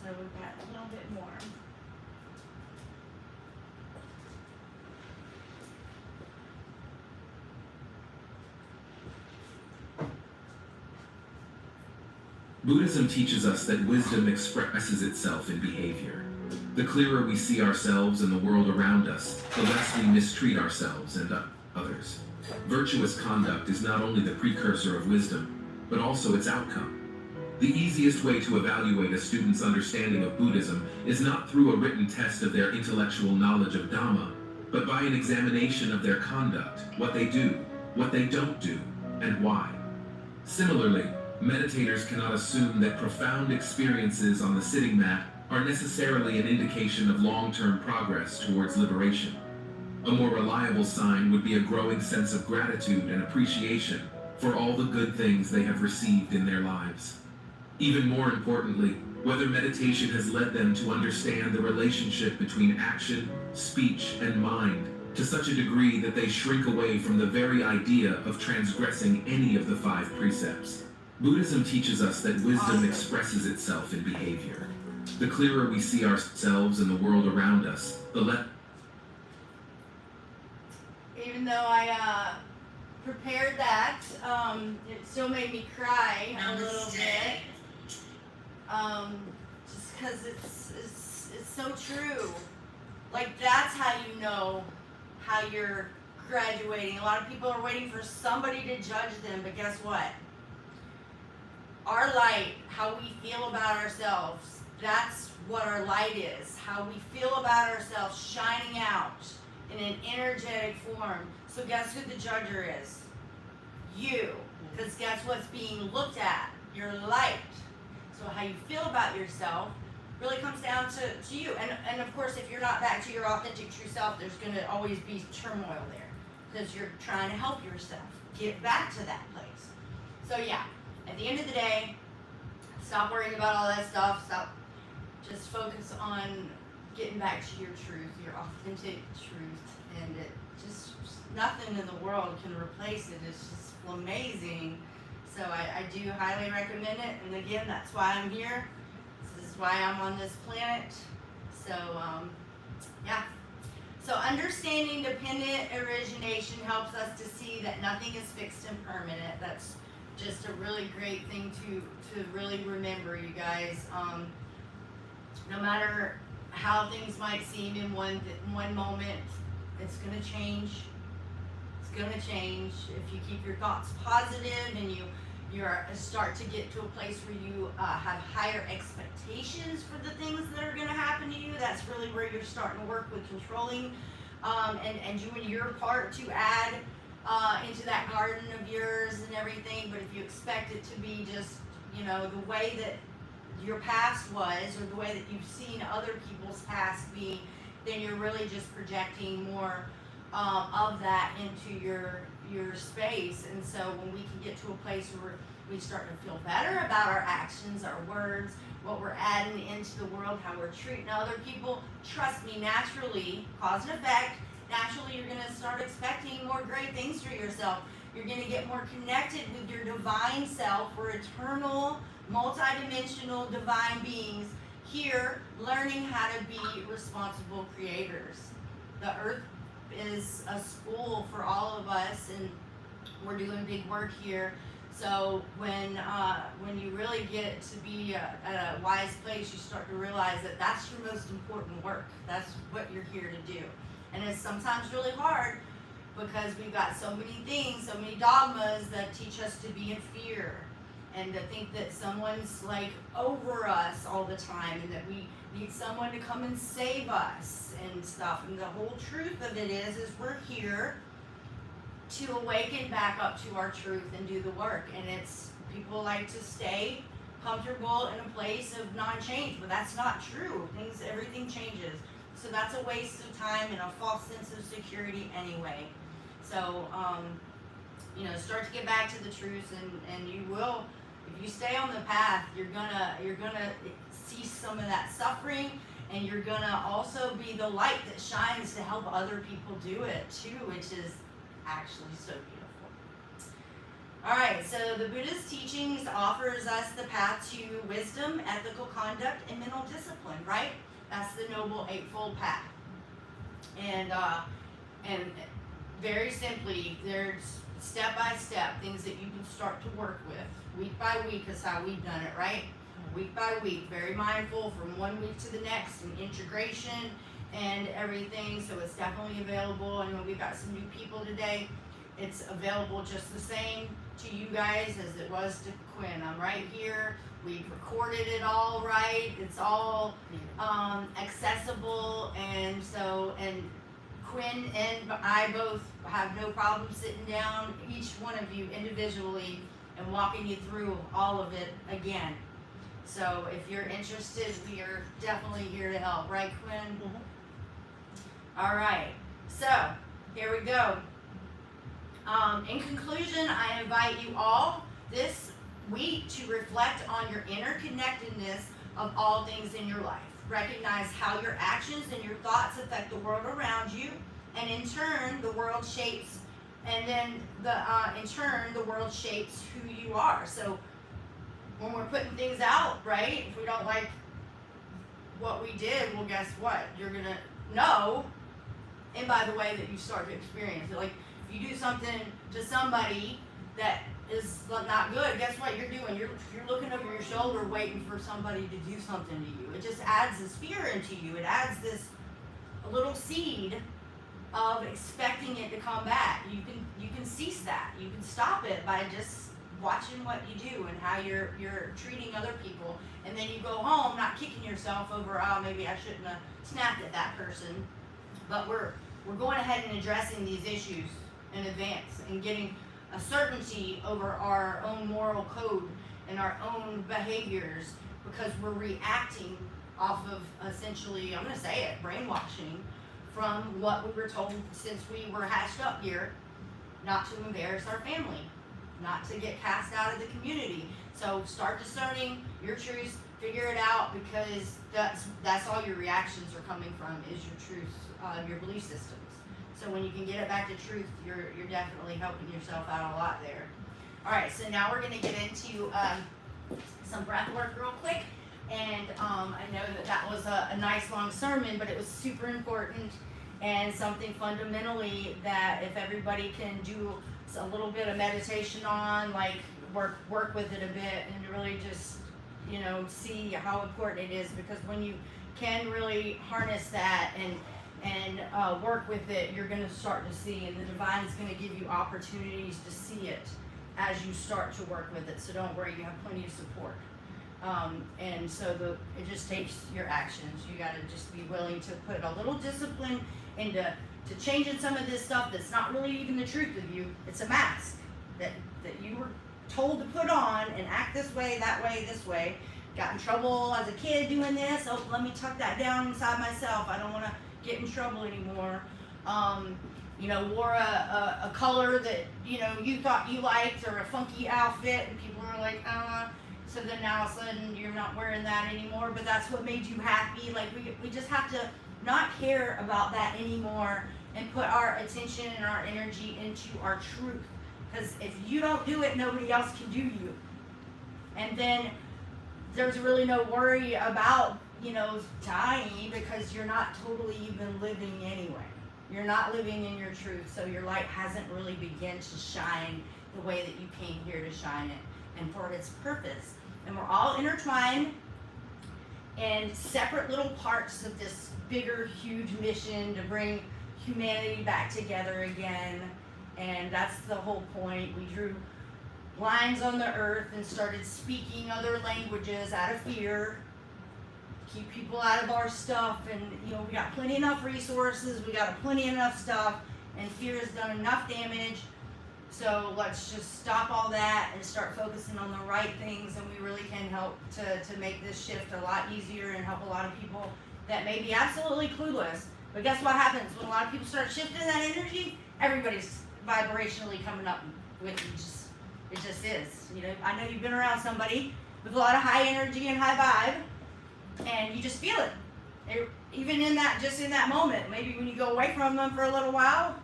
So we've got a little bit more. Buddhism teaches us that wisdom expresses itself in behavior. The clearer we see ourselves and the world around us, the less we mistreat ourselves and others. Virtuous conduct is not only the precursor of wisdom, but also its outcome. The easiest way to evaluate a student's understanding of Buddhism is not through a written test of their intellectual knowledge of Dhamma, but by an examination of their conduct, what they do, what they don't do, and why. Similarly, meditators cannot assume that profound experiences on the sitting mat are necessarily an indication of long-term progress towards liberation. A more reliable sign would be a growing sense of gratitude and appreciation for all the good things they have received in their lives. Even more importantly, whether meditation has led them to understand the relationship between action, speech, and mind to such a degree that they shrink away from the very idea of transgressing any of the 5 precepts. Buddhism teaches us that wisdom expresses itself in behavior. The clearer we see ourselves and the world around us, the less... Even though I prepared that, it still made me cry a little bit. Just because it's so true. Like, that's how you know how you're graduating. A lot of people are waiting for somebody to judge them, but guess what? Our light, how we feel about ourselves, that's what our light is. How we feel about ourselves shining out in an energetic form. So guess who the judger is? You. Because guess what's being looked at? Your light. So how you feel about yourself really comes down to you. And of course, if you're not back to your authentic true self, there's going to always be turmoil there because you're trying to help yourself get back to that place. So yeah, at the end of the day, stop worrying about all that stuff. Stop. Just focus on getting back to your truth, your authentic truth, and it just nothing in the world can replace it. It's just amazing. So I do highly recommend it. And again, that's why I'm here. This is why I'm on this planet. So yeah. So understanding dependent origination helps us to see that nothing is fixed and permanent. That's just a really great thing to really remember, you guys. No matter how things might seem in one moment, it's going to change. It's going to change if you keep your thoughts positive and you start to get to a place where you have higher expectations for the things that are going to happen to you. That's really where you're starting to work with controlling and doing your part to add into that garden of yours and everything. But if you expect it to be just, the way that your past was or the way that you've seen other people's past be, then you're really just projecting more of that into your space. And so when we can get to a place where we start to feel better about our actions, our words, what we're adding into the world, how we're treating other people, trust me, naturally, cause and effect, naturally you're going to start expecting more great things for yourself. You're going to get more connected with your divine self. We're eternal, multidimensional divine beings here learning how to be responsible creators. The earth is a school for all of us, and we're doing big work here. So when you really get to be at a wise place, you start to realize that that's your most important work. That's what you're here to do. And it's sometimes really hard because we've got so many things, so many dogmas that teach us to be in fear and to think that someone's like over us all the time and that we need someone to come and save us and stuff. And the whole truth of it is we're here to awaken back up to our truth and do the work. And it's, people like to stay comfortable in a place of non-change, but that's not true. Everything changes. So that's a waste of time and a false sense of security anyway. So, start to get back to the truth, and you will, if you stay on the path, you're gonna cease some of that suffering, and you're gonna also be the light that shines to help other people do it too, which is actually so beautiful. All right, so the Buddha's teachings offers us the path to wisdom, ethical conduct, and mental discipline, right? That's the Noble Eightfold Path. And very simply, there's step-by-step things that you can start to work with. Week by week is how we've done it, right? Week by week, very mindful from one week to the next, and integration and everything. So it's definitely available. I know we've got some new people today. It's available just the same to you guys as it was to Quinn. I'm right here. We've recorded it all right. It's all accessible, and Quinn and I both have no problem sitting down, each one of you individually, and walking you through all of it again. So if you're interested, we are definitely here to help, right, Quinn? Mm-hmm. All right, so here we go. In conclusion, I invite you all this week to reflect on your interconnectedness of all things in your life. Recognize how your actions and your thoughts affect the world around you, and in turn, the world shapes, and then in turn, the world shapes who you are. So when we're putting things out, right, if we don't like what we did, well, guess what? You're going to know, and by the way, that you start to experience it. Like, if you do something to somebody that is not good, guess what you're doing? You're looking over your shoulder waiting for somebody to do something to you. It just adds this fear into you. It adds this little seed of expecting it to come back. You can cease that. You can stop it by just watching what you do and how you're treating other people. And then you go home not kicking yourself over, oh, maybe I shouldn't have snapped at that person. But we're we're going ahead and addressing these issues in advance and getting a certainty over our own moral code and our own behaviors, because we're reacting off of, essentially, I'm going to say it, brainwashing from what we were told since we were hatched up here, not to embarrass our family, not to get cast out of the community. So start discerning your truths, figure it out, because that's all your reactions are coming from, is your truths, your belief systems. So when you can get it back to truth, you're definitely helping yourself out a lot there. All right, so now we're going to get into some breath work real quick. And I know that was a nice long sermon, but it was super important and something fundamentally that if everybody can do a little bit of meditation on, like work with it a bit and really just, you know, see how important it is, because when you can really harness that and work with it, you're going to start to see, and the divine is going to give you opportunities to see it as you start to work with it. So don't worry, you have plenty of support. And so it just takes your actions. You got to just be willing to put a little discipline into changing some of this stuff that's not really even the truth of you. It's a mask that you were told to put on and act this way, that way, this way. Got in trouble as a kid doing this. Oh, let me tuck that down inside myself. I don't want to get in trouble anymore. You know, wore a color that, you know, you thought you liked, or a funky outfit, and people were like, so then now all of a sudden you're not wearing that anymore, but that's what made you happy. Like, we just have to not care about that anymore and put our attention and our energy into our truth. Because if you don't do it, nobody else can do you. And then there's really no worry about, you know, dying, because you're not totally even living anyway. You're not living in your truth, so your light hasn't really begun to shine the way that you came here to shine it and for its purpose. And we're all intertwined in separate little parts of this bigger, huge mission to bring humanity back together again. And that's the whole point. We drew lines on the earth and started speaking other languages out of fear, keep people out of our stuff. And, you know, we got plenty enough resources, we got plenty enough stuff, and fear has done enough damage. So let's just stop all that and start focusing on the right things, and we really can help to make this shift a lot easier and help a lot of people that may be absolutely clueless. But guess what happens when a lot of people start shifting that energy? Everybody's vibrationally coming up with it. It just is. You know, I know you've been around somebody with a lot of high energy and high vibe, and you just feel it. Even in that, just in that moment, maybe when you go away from them for a little while,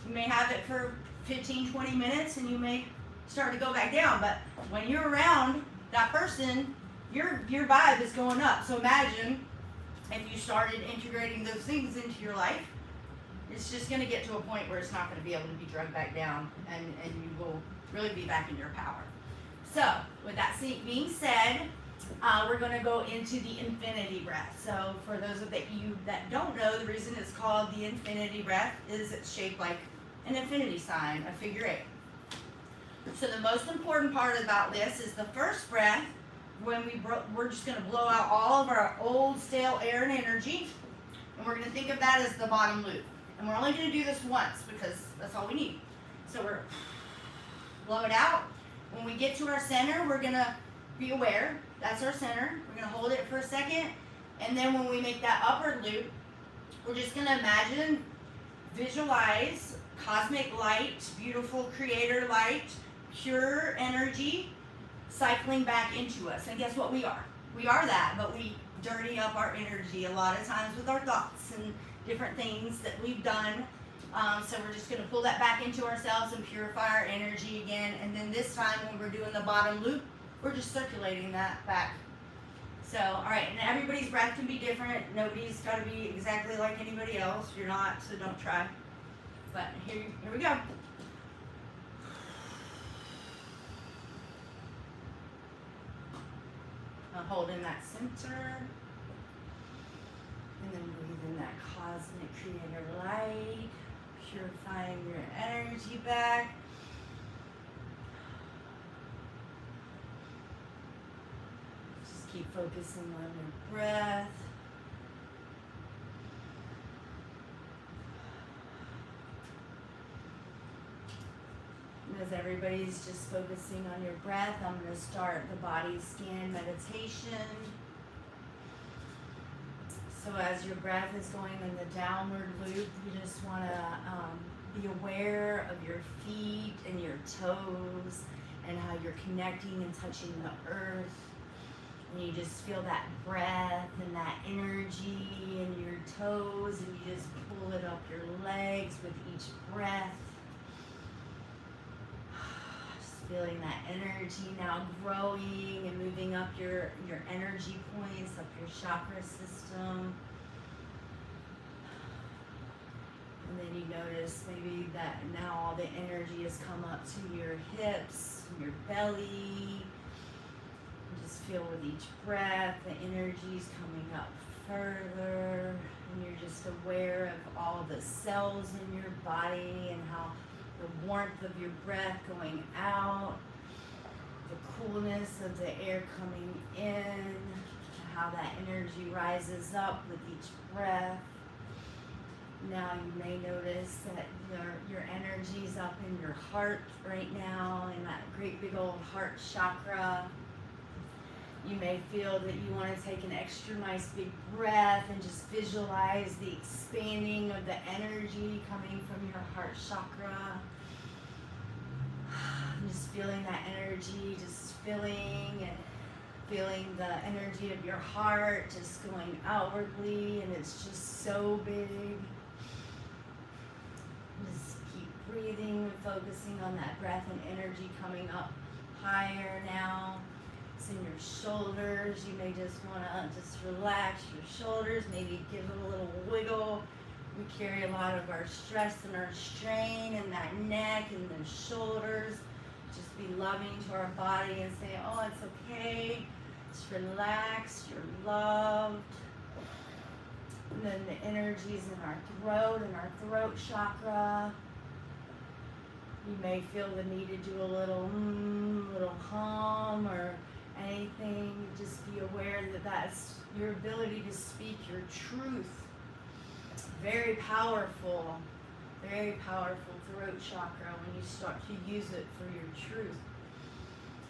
you may have it for 15, 20 minutes, and you may start to go back down. But when you're around that person, your vibe is going up. So imagine if you started integrating those things into your life. It's just going to get to a point where it's not going to be able to be drugged back down, and you will really be back in your power. So with that being said, we're going to go into the infinity breath. So for those of you that don't know, the reason it's called the infinity breath is it's shaped like an infinity sign, a figure 8. So the most important part about this is the first breath, when we're just going to blow out all of our old stale air and energy, and we're going to think of that as the bottom loop. And we're only going to do this once, because that's all we need. So we're blow it out. When we get to our center, we're going to be aware that's our center. We're going to hold it for a second, and then when we make that upward loop, we're just going to imagine, visualize cosmic light, beautiful creator light, pure energy cycling back into us. And guess what we are? We are that, but we dirty up our energy a lot of times with our thoughts and different things that we've done. So we're just going to pull that back into ourselves and purify our energy again. And then this time when we're doing the bottom loop, we're just circulating that back. So, all right, and everybody's breath can be different. Nobody's got to be exactly like anybody else. You're not, so don't try. But here we go. Now hold in that center. And then breathe in that cosmic creator light, purifying your energy back. Just keep focusing on your breath. as everybody's just focusing on your breath, I'm going to start the body scan meditation. So as your breath is going in the downward loop, you just want to be aware of your feet and your toes and how you're connecting and touching the earth. And you just feel that breath and that energy in your toes, and you just pull it up your legs with each breath. Just feeling that energy now growing and moving up your energy points, up your chakra system. And then you notice maybe that now all the energy has come up to your hips, your belly. Just feel with each breath, the energy's coming up further, and you're just aware of all the cells in your body and how the warmth of your breath going out, the coolness of the air coming in, how that energy rises up with each breath. Now you may notice that your energy's up in your heart right now, in that great big old heart chakra. You may feel that you want to take an extra nice big breath and just visualize the expanding of the energy coming from your heart chakra. Just feeling that energy, just feeling the energy of your heart just going outwardly, and it's just so big. Just keep breathing and focusing on that breath and energy coming up higher now. It's in your shoulders. You may just want to just relax your shoulders, maybe give it a little wiggle. We carry a lot of our stress and our strain in that neck and the shoulders. Just be loving to our body and say, oh, it's okay. Just relax. You're loved. And then the energies in our throat and our throat chakra. You may feel the need to do a little hum or anything. Just be aware that that's your ability to speak your truth. Very powerful throat chakra when you start to use it for your truth.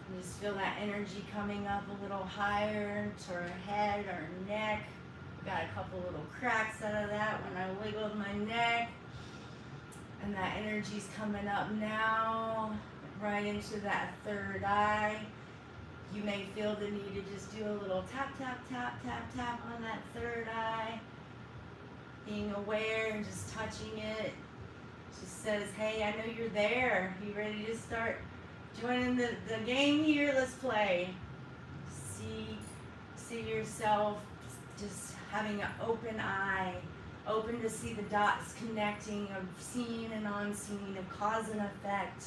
And just feel that energy coming up a little higher to our head, our neck. Got a couple little cracks out of that when I wiggled my neck. And that energy's coming up now, right into that third eye. You may feel the need to just do a little tap, tap, tap, tap, tap on that third eye. Being aware and just touching it. Just says, hey, I know you're there. You ready to start joining the game here? Let's play. See yourself just having an open eye. Open to see the dots connecting of seen and unseen, of cause and effect.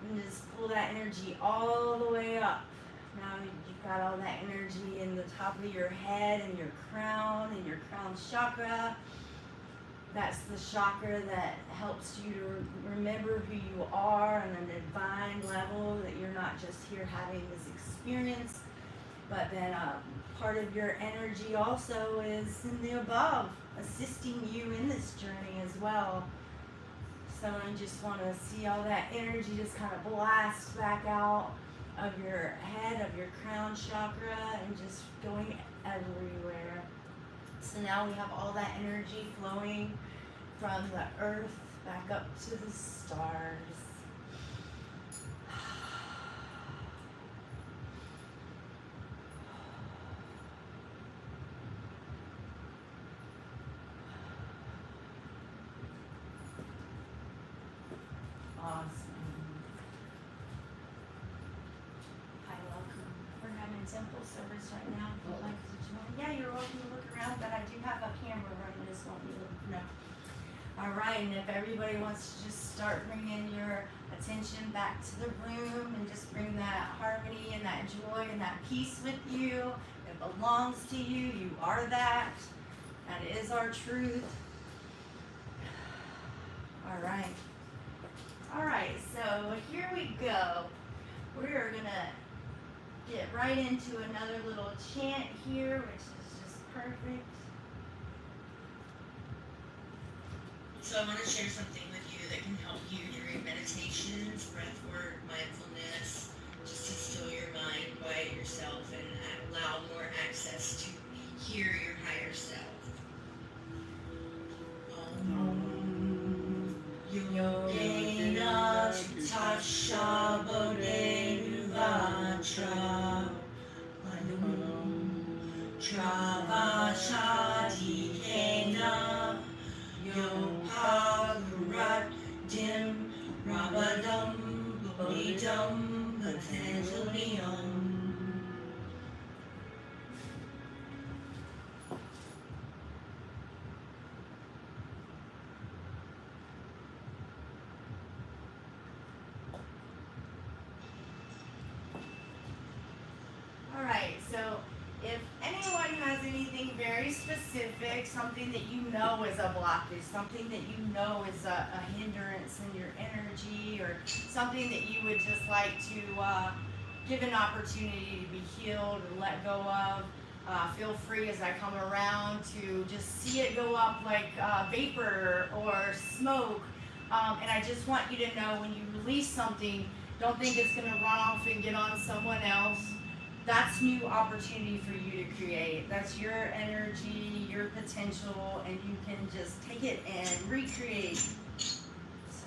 And just pull that energy all the way up. Now you've got all that energy in the top of your head and your crown chakra. That's the chakra that helps you to remember who you are on a divine level, that you're not just here having this experience, but then part of your energy also is in the above, assisting you in this journey as well. So I just want to see all that energy just kind of blast back out of your head, of your crown chakra, and just going everywhere. So now we have all that energy flowing from the earth back up to the stars. Awesome. Hi, welcome. We're having temple service right now. If you'd like to join. Yeah, you're welcome to look around, but I do have a camera running. Just want you to know. All right, and if everybody wants to just start bringing your attention back to the room and just bring that harmony and that joy and that peace with you. It belongs to you. You are that. That is our truth. All right. All right, so here we go. We're gonna get right into another little chant here, which is just perfect. So I want to share something with you that can help you during meditations, breath work, mindfulness, just to still your mind, quiet yourself, and allow more access to hear your higher self. Yogena Tasha Bodhenuvatra Travashati Kena Yopagurat Dim Rabadam Bodhidam Patanjaliyam. Alright, so if anyone has anything very specific, something that you know is a blockage, something that you know is a hindrance in your energy, or something that you would just like to give an opportunity to be healed or let go of, feel free as I come around to just see it go up like vapor or smoke. And I just want you to know when you release something, don't think it's going to run off and get on someone else. That's new opportunity for you to create. That's your energy, your potential, and you can just take it and recreate. So.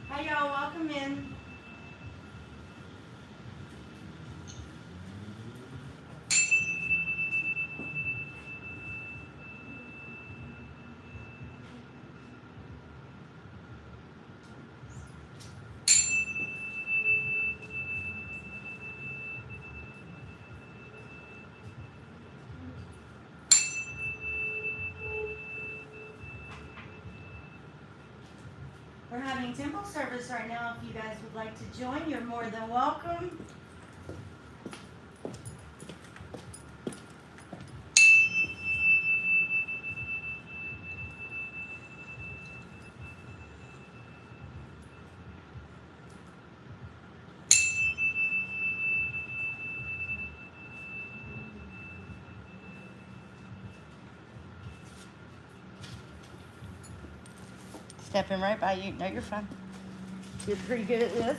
Hi y'all, welcome in. We're having temple service right now. If you guys would like to join, you're more than welcome. Stepping right by you. No, you're fine. You're pretty good at this.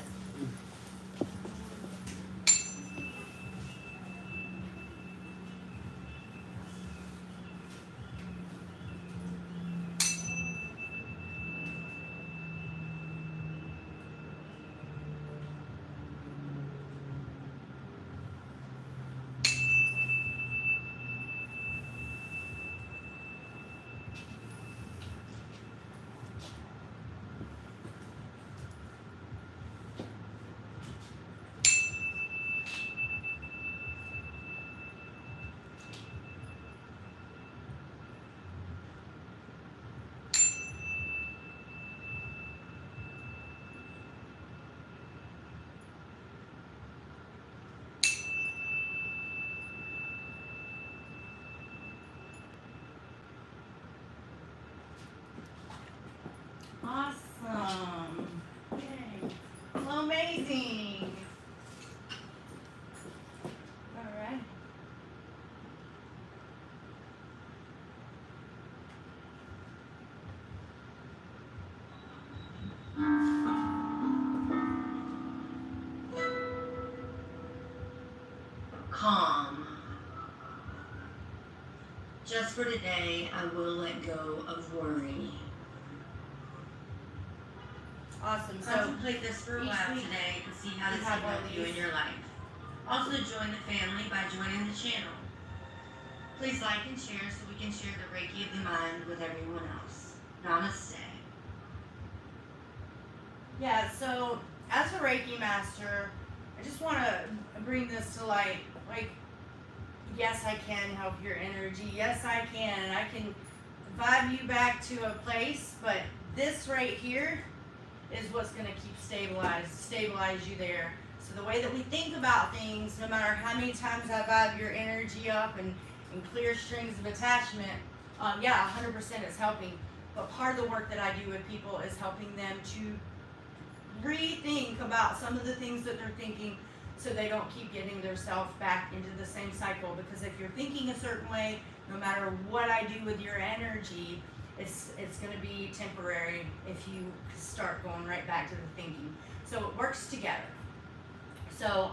Awesome. Yay. Well, amazing. All right. Calm. Just for today, I will let go of worry. Awesome. So Contemplate this for a while today to see how this can help you in your life. Also join the family by joining the channel. Please like and share so we can share the Reiki of the mind with everyone else. Namaste. yeah, so as a Reiki master, I just want to bring this to light. Like, yes, I can help your energy. Yes, I can. I can vibe you back to a place, but this right here is what's going to keep stabilize you there. So the way that we think about things, no matter how many times I vibe your energy up and clear strings of attachment, yeah, 100% is helping. But part of the work that I do with people is helping them to rethink about some of the things that they're thinking so they don't keep getting themselves back into the same cycle. Because if you're thinking a certain way, no matter what I do with your energy, it's going to be temporary if you start going right back to the thinking. So it works together. So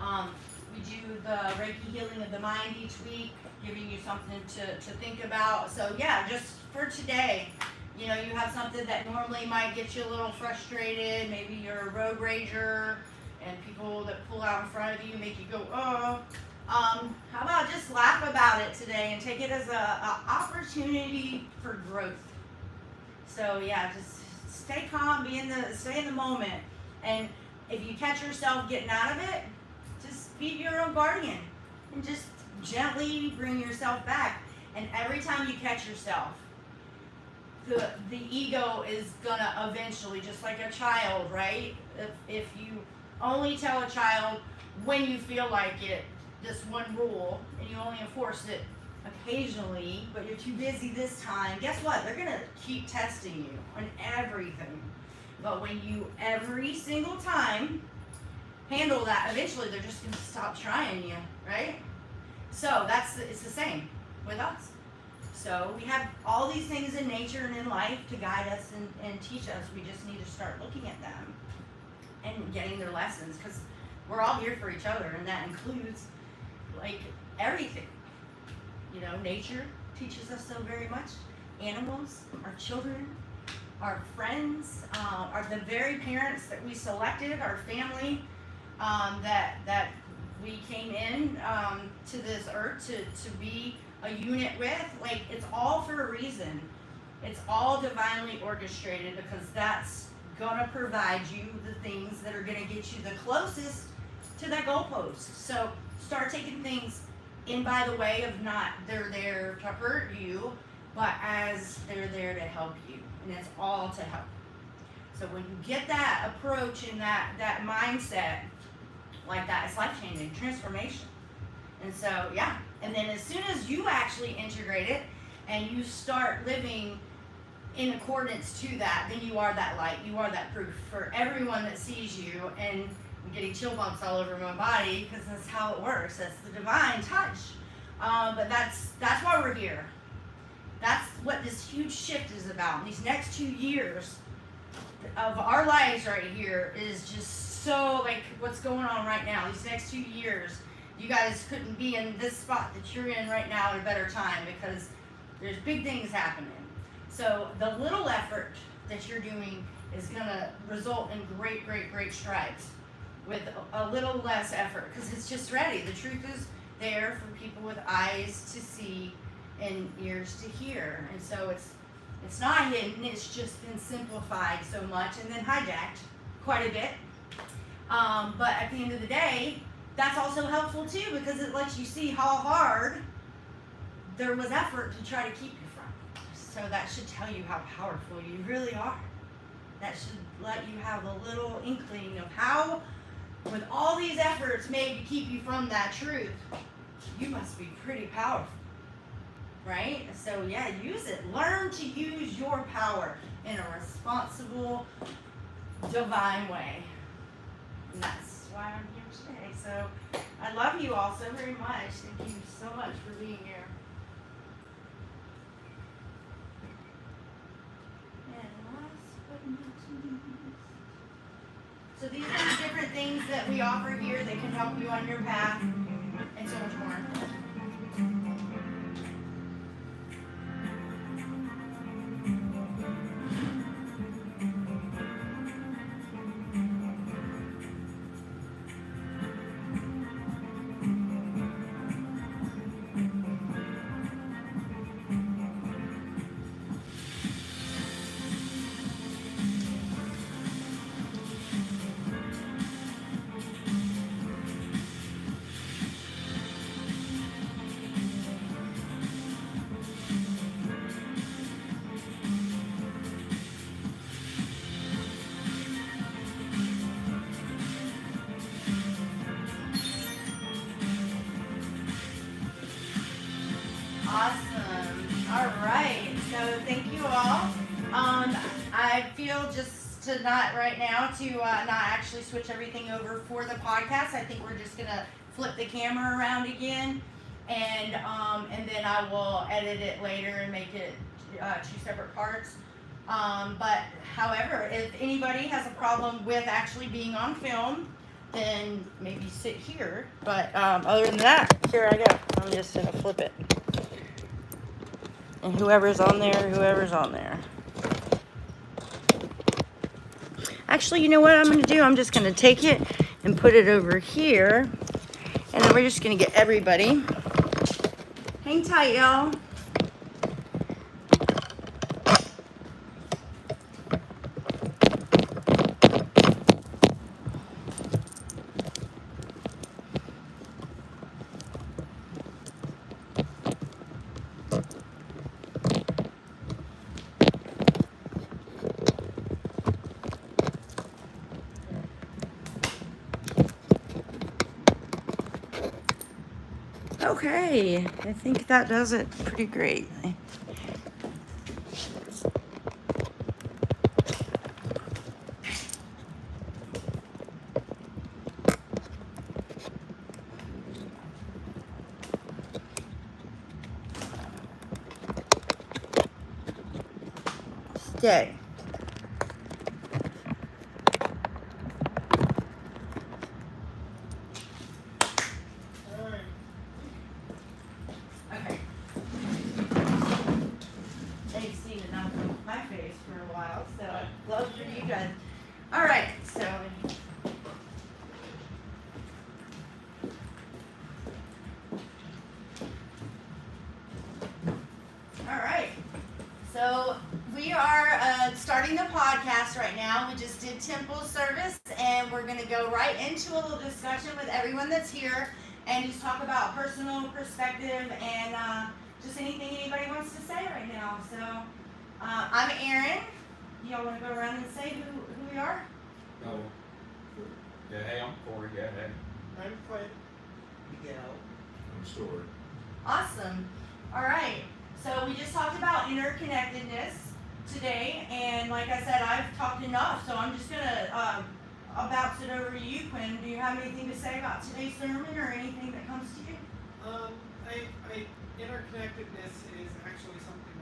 we do the Reiki healing of the mind each week, giving you something to think about. So yeah, just for today, you know, you have something that normally might get you a little frustrated. Maybe you're a road rager and people that pull out in front of you make you go, oh. How about just laugh about it today and take it as a opportunity for growth. So yeah, just stay calm, stay in the moment. And if you catch yourself getting out of it, just be your own guardian and just gently bring yourself back. And every time you catch yourself, the ego is gonna eventually, just like a child, right? If you only tell a child when you feel like it, this one rule, and you only enforce it occasionally, but you're too busy this time, guess what? They're gonna keep testing you on everything. But when you every single time handle that, eventually they're just gonna stop trying you, right? So it's the same with us. So we have all these things in nature and in life to guide us and teach us. We just need to start looking at them and getting their lessons, because we're all here for each other, and that includes like everything. You know, nature teaches us so very much. Animals, our children, our friends, are the very parents that we selected, our family, that we came in to this earth to be a unit with. Like, it's all for a reason. It's all divinely orchestrated, because that's gonna provide you the things that are gonna get you the closest to that goalpost. So start taking things in by the way of not they're there to hurt you, but as they're there to help you, and it's all to help. So when you get that approach and that mindset like that, it's life-changing, transformation. And so yeah, and then as soon as you actually integrate it and you start living in accordance to that, then you are that light, you are that proof for everyone that sees you. And I'm getting chill bumps all over my body, because that's how it works. That's the divine touch. But that's why we're here. That's what this huge shift is about. These next 2 years of our lives right here is just so like what's going on right now. These next 2 years, you guys couldn't be in this spot that you're in right now at a better time, because there's big things happening. So the little effort that you're doing is going to result in great, great, great strides with a little less effort, because it's just ready. The truth is there for people with eyes to see and ears to hear. And so it's not hidden, it's just been simplified so much and then hijacked quite a bit. But at the end of the day, that's also helpful too, because it lets you see how hard there was effort to try to keep you from. So that should tell you how powerful you really are. That should let you have a little inkling of how, with all these efforts made to keep you from that truth, you must be pretty powerful, right? So yeah, use it. Learn to use your power in a responsible, divine way. And that's why I'm here today. So I love you all so very much. Thank you so much for being here. And last but not least, so these are the different things that we offer here that can help you on your path, and so much more. Awesome. All right. So thank you all. I feel just not right now to not actually switch everything over for the podcast. I think we're just gonna flip the camera around again, and then I will edit it later and make it 2 separate parts. But however, if anybody has a problem with actually being on film, then maybe sit here. But other than that, here I go. I'm just gonna flip it. And whoever's on there. Actually, you know what I'm gonna do? I'm just gonna take it and put it over here. And then we're just gonna get everybody. Hang tight, y'all. Okay, I think that does it pretty great. Stay. Okay. They've seen enough of my face for a while, so I'd love for you guys. All right, so. All right. So we are starting the podcast right now. We just did temple service, and we're going to go right into a little discussion with everyone that's here and just talk about personal perspective and just anything anybody wants to say right now. So I'm Erin. Y'all want to go around and say who we are? No. Yeah, hey, I'm Corey. Yeah, hey. I'm Clint. Miguel. I'm Stuart. Awesome. All right. So we just talked about interconnectedness today, and like I said, I've talked enough, so I'm just gonna I'll bounce it over to you, Quinn. Do you have anything to say about today's sermon or anything that comes to you? Interconnectedness is actually something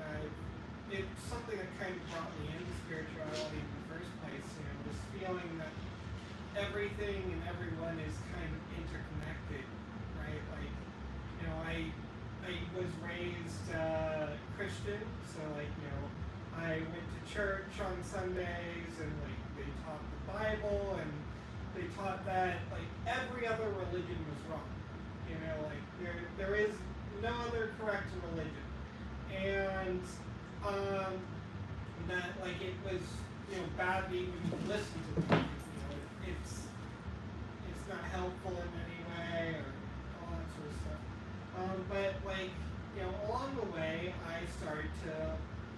that kind of brought me into spirituality in the first place. You know, this feeling that everything and everyone is kind of interconnected, right? Like, you know, I was raised Christian, so like, you know, I went to church on Sundays, and like they taught the Bible, and they taught that like every other religion was wrong. You know, like there is no other correct religion, and that like it was, you know, bad to even listen to them. You know, it's not helpful in any way or all that sort of stuff. But like, you know, along the way, I started to,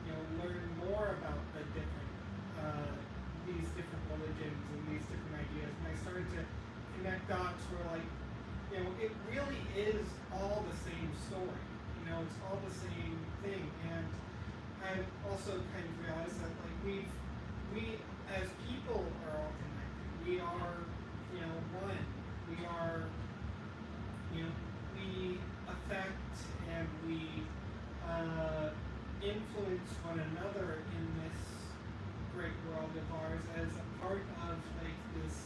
you know, learn more about the different, these different religions and these different ideas, and I started to connect dots where, like, you know, it really is all the same story. You know, it's all the same thing, and I've also kind of realized that, like, we as people are all connected. We are, you know, one. We are, you know, we affect and we influence one another in this great world of ours as a part of like this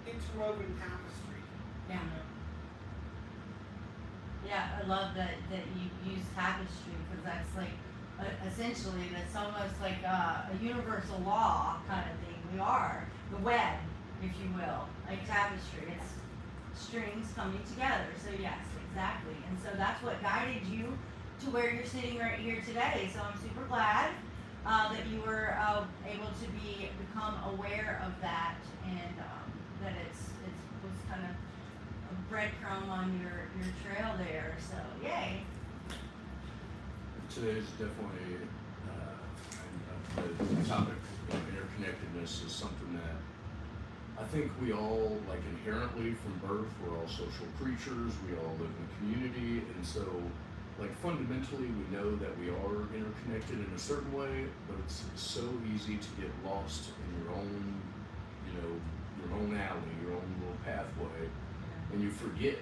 interwoven tapestry. Yeah. You know? Yeah, I love that you use tapestry, because that's like essentially that's almost like a universal law kind of thing. We are the web, if you will, like tapestry. It's strings coming together. So yes, exactly. And so that's what guided you to where you're sitting right here today. So I'm super glad that you were able to become aware of that, and that it was kind of a breadcrumb on your trail there. So yay. Today's definitely the topic of interconnectedness is something that I think we all, like, inherently from birth, we're all social creatures, we all live in a community, and so like fundamentally we know that we are interconnected in a certain way, but it's so easy to get lost in your own, your own alley, your own little pathway, and you forget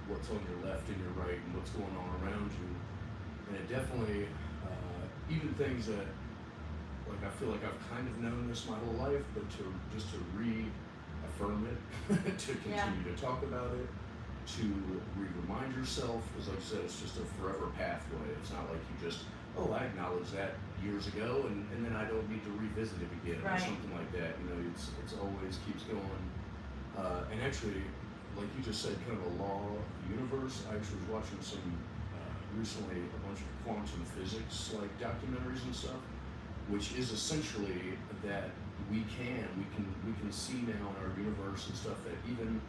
what's on your left and your right and what's going on around you. And it definitely, even things that, like I feel like I've kind of known this my whole life, but to reaffirm it, to continue to talk about it, to remind yourself, because like I said, it's just a forever pathway. It's not like you just, oh, I acknowledged that years ago, and then I don't need to revisit it again or something like that. It's always keeps going. And actually, like you just said, kind of a law of the universe. I actually was watching some recently a bunch of quantum physics like documentaries and stuff, which is essentially that we can see now in our universe and stuff that even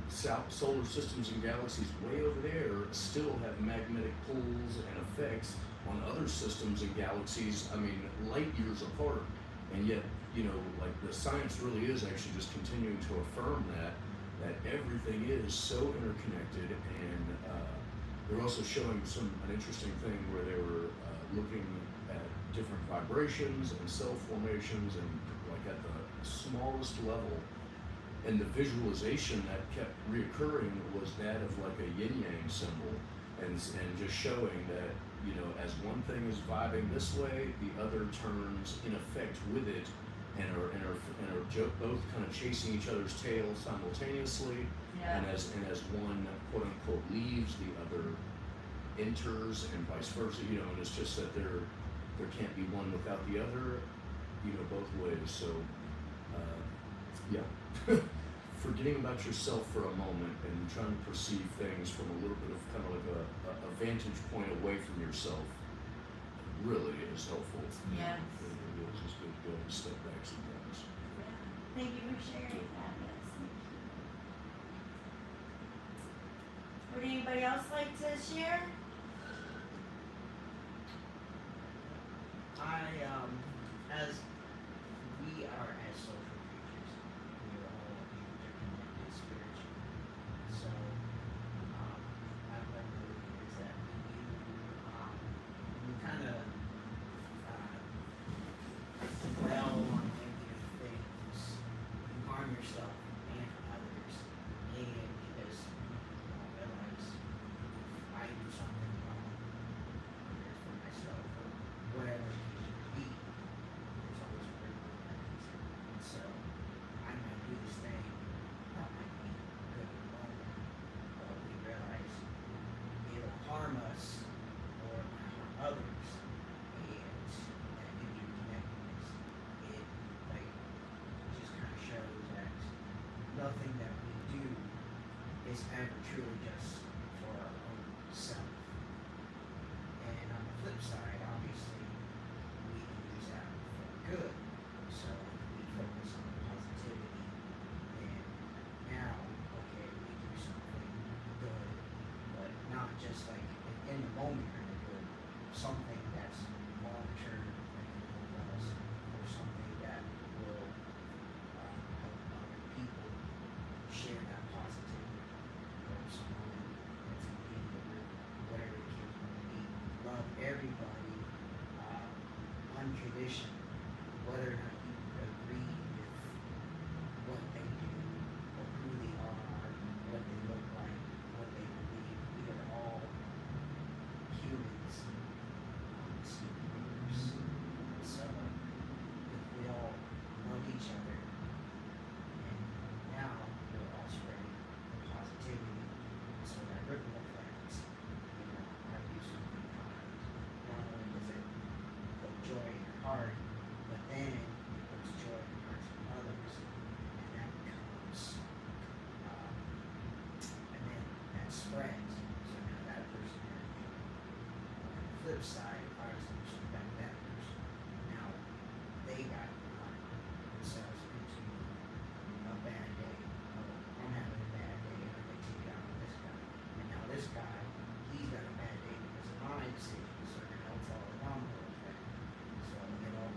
solar systems and galaxies way over there still have magnetic pulls and effects on other systems and galaxies, I mean, light years apart. And yet, like the science really is actually just continuing to affirm that everything is so interconnected. And they're also showing an interesting thing where they were looking at different vibrations and cell formations and like at the smallest level. And the visualization that kept reoccurring was that of like a yin-yang symbol, and just showing that, as one thing is vibing this way, the other turns in effect with it, and are both kind of chasing each other's tails simultaneously. And as one quote unquote leaves, the other enters, and vice versa. And it's just that there can't be one without the other, both ways. So yeah. Forgetting about yourself for a moment and trying to perceive things from a little bit of kind of like a vantage point away from yourself really is helpful. Yes. It is just good to go and step back sometimes. Thank you for sharing that. Yes, thank you. Would anybody else like to share? As we are as social creatures, we are all interconnected spiritually. So, I remember is that you kind of dwell on negative things, you harm yourself and others, and because you don't realize if I do something wrong, whether it's for myself or whatever it may be, there's always a ripple effect. And so I might do this thing that might be good in the moment, but we realize it'll harm us or it might harm others. And that interconnectedness, it like just kind of shows that nothing that we do is ever truly just for our own self. And on the flip side, obviously, we can use that for good. So we focus on positivity, and now, okay, we do something good, but not just like in the moment kind of good, something that's long term that can help us, or something that will help other people share that positivity, or someone that's in need, or whatever the case may be. Love everybody unconditionally, whether or not you agree with what they do, or who they are, what they look like, what they believe. We are all humans on this universe. So if we all love each other, and now we're all spreading the positivity, so that ripple effect, I do something kind. Not only does it put joy in your heart, but then it puts joy in the hearts of others, and that becomes, and then that spreads. So now that person has joy. On the flip side, if I was to disrespect that person, now they got themselves into a bad day. Oh, I'm having a bad day, and I'm gonna take it out on this guy. And now this guy, he's got a bad day because of my decisions, so now it's all a domino effect. So it all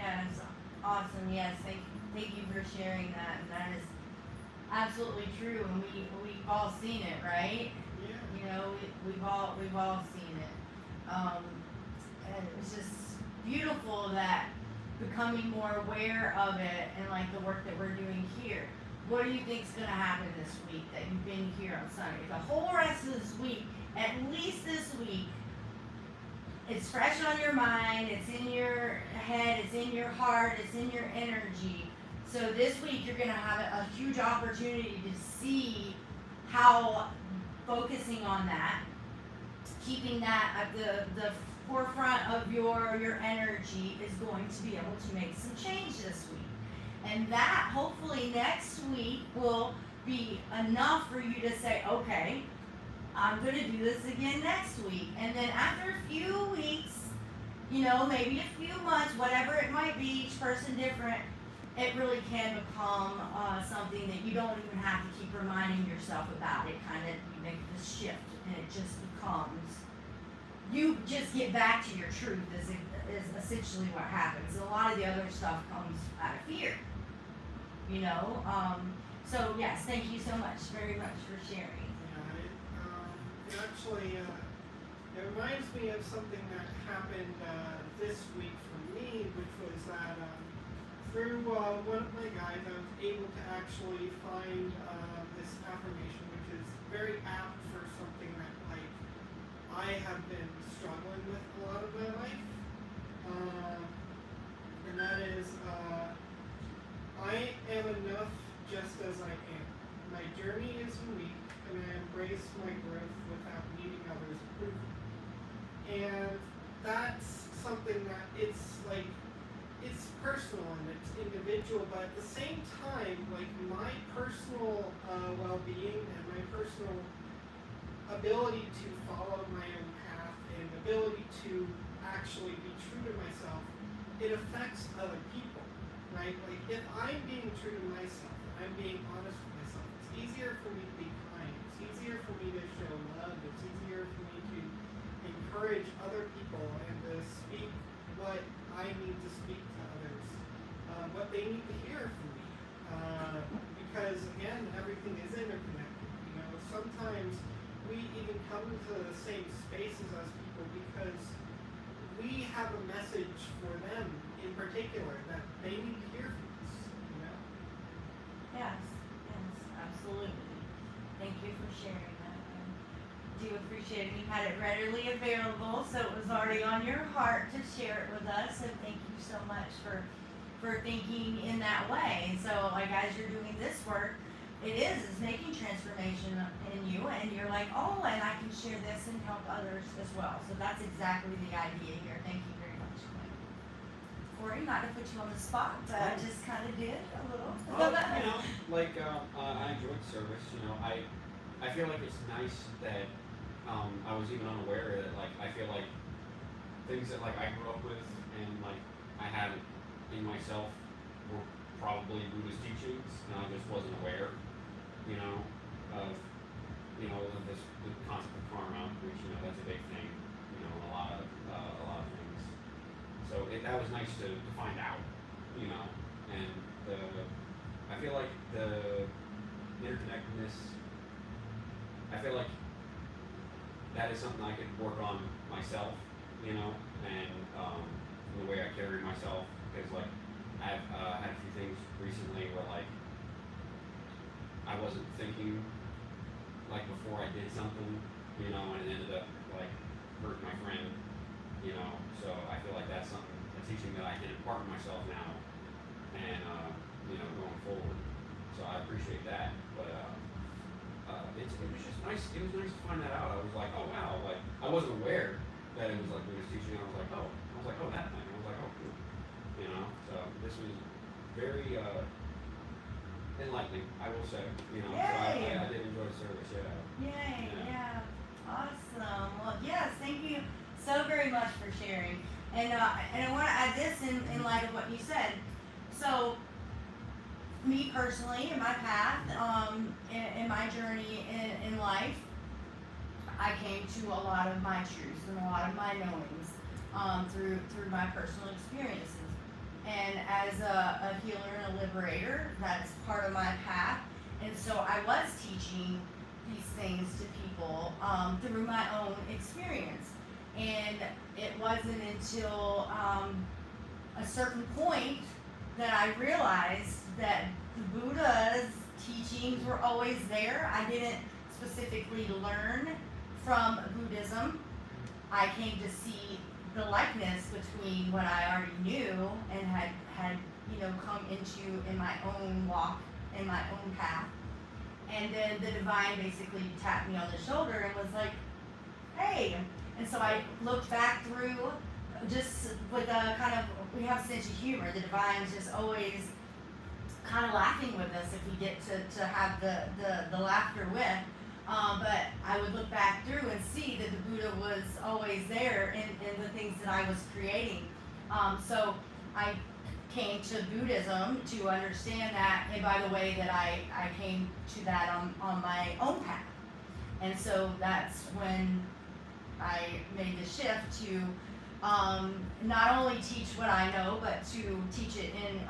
Yes, awesome. Yes, thank you for sharing that. And that is absolutely true. And we've all seen it, right? Yeah. You know, we've all seen it. And it's just beautiful that becoming more aware of it and like the work that we're doing here. What do you think's gonna happen this week that you've been here on Sunday? The whole rest of this week, at least this week, it's fresh on your mind, it's in your head, it's in your heart, it's in your energy. So this week you're gonna have a huge opportunity to see how focusing on that, keeping that at the forefront of your energy is going to be able to make some change this week. And that hopefully next week will be enough for you to say, okay, I'm gonna do this again next week. And then after a few weeks, you know, maybe a few months, whatever it might be, each person different, it really can become something that you don't even have to keep reminding yourself about. It kind of, you make this shift and it just becomes, you just get back to your truth is essentially what happens. A lot of the other stuff comes out of fear, you know. So yes, thank you so much, very much for sharing. It actually, it reminds me of something that happened this week for me, which was that through one of my guides, I was able to actually find this affirmation, which is very apt for something that like I have been struggling with a lot of my life, and that is, I am enough just as I am. My journey is unique, and I embrace my growth without needing others' approval. And that's something that it's like, it's personal and it's individual, but at the same time, like my personal well-being and my personal ability to follow my own path and ability to actually be true to myself, it affects other people, right? Like if I'm being true to myself, I'm being honest with myself, it's easier for me to be kind, it's easier for me to show love, it's easier for me to encourage other people and to speak what I need to speak to others, what they need to hear from me. Because again, everything is interconnected. You know, sometimes we even come into the same spaces as people because we have a message for them in particular that they need to hear from us. You know? Yes, absolutely. Thank you for sharing that. I do appreciate it. You had it readily available, so it was already on your heart to share it with us. So thank you so much for thinking in that way. And so, like as you're doing this work, it's making transformation in you, and you're like, oh, and I can share this and help others as well. So that's exactly the idea here. Thank you very much, Quinn. Corey, not to put you on the spot, but I just kind of did a little. Well, you know, like I enjoyed service. You know, I feel like it's nice that I was even unaware that like I feel like things that like I grew up with and like I had in myself were probably Buddhist teachings, and I just wasn't aware. You know, of this the concept of karma, which you know that's a big thing. You know, in a lot of things. So that was nice to find out. You know, and I feel like the interconnectedness. I feel like that is something I could work on myself. You know, and the way I carry myself, because like I've had a few things recently where like I wasn't thinking like before I did something, you know, and it ended up like hurting my friend, you know. So I feel like that's something, a teaching that I can impart in myself now, and you know, going forward. So I appreciate that, but it was just nice. It was nice to find that out. I was like, oh wow, like I wasn't aware that it was like Buddhist teaching. I was like, oh that thing. I was like, oh cool, you know. So this was very enlightening, I will say. You know, Yay. so I did enjoy the service. Yeah. Yay, Yeah. yeah, awesome. Well, yes, thank you so very much for sharing. And I want to add this in light of what you said. So, me personally, in my path, in my journey in life, I came to a lot of my truths and a lot of my knowings through my personal experiences. and as a healer and a liberator, that's part of my path. And so I was teaching these things to people through my own experience. And it wasn't until a certain point that I realized that the Buddha's teachings were always there. I didn't specifically learn from Buddhism. I came to see the likeness between what I already knew and had come into in my own walk, in my own path. And then the divine basically tapped me on the shoulder and was like, hey. And so I looked back through just with a kind of, we have a sense of humor. The divine is just always kind of laughing with us if we get to have the laughter with. But I would look back through and see that the Buddha was always there in the things that I was creating. So I came to Buddhism to understand that, and by the way that I came to that on my own path. And so that's when I made the shift to not only teach what I know, but to teach it in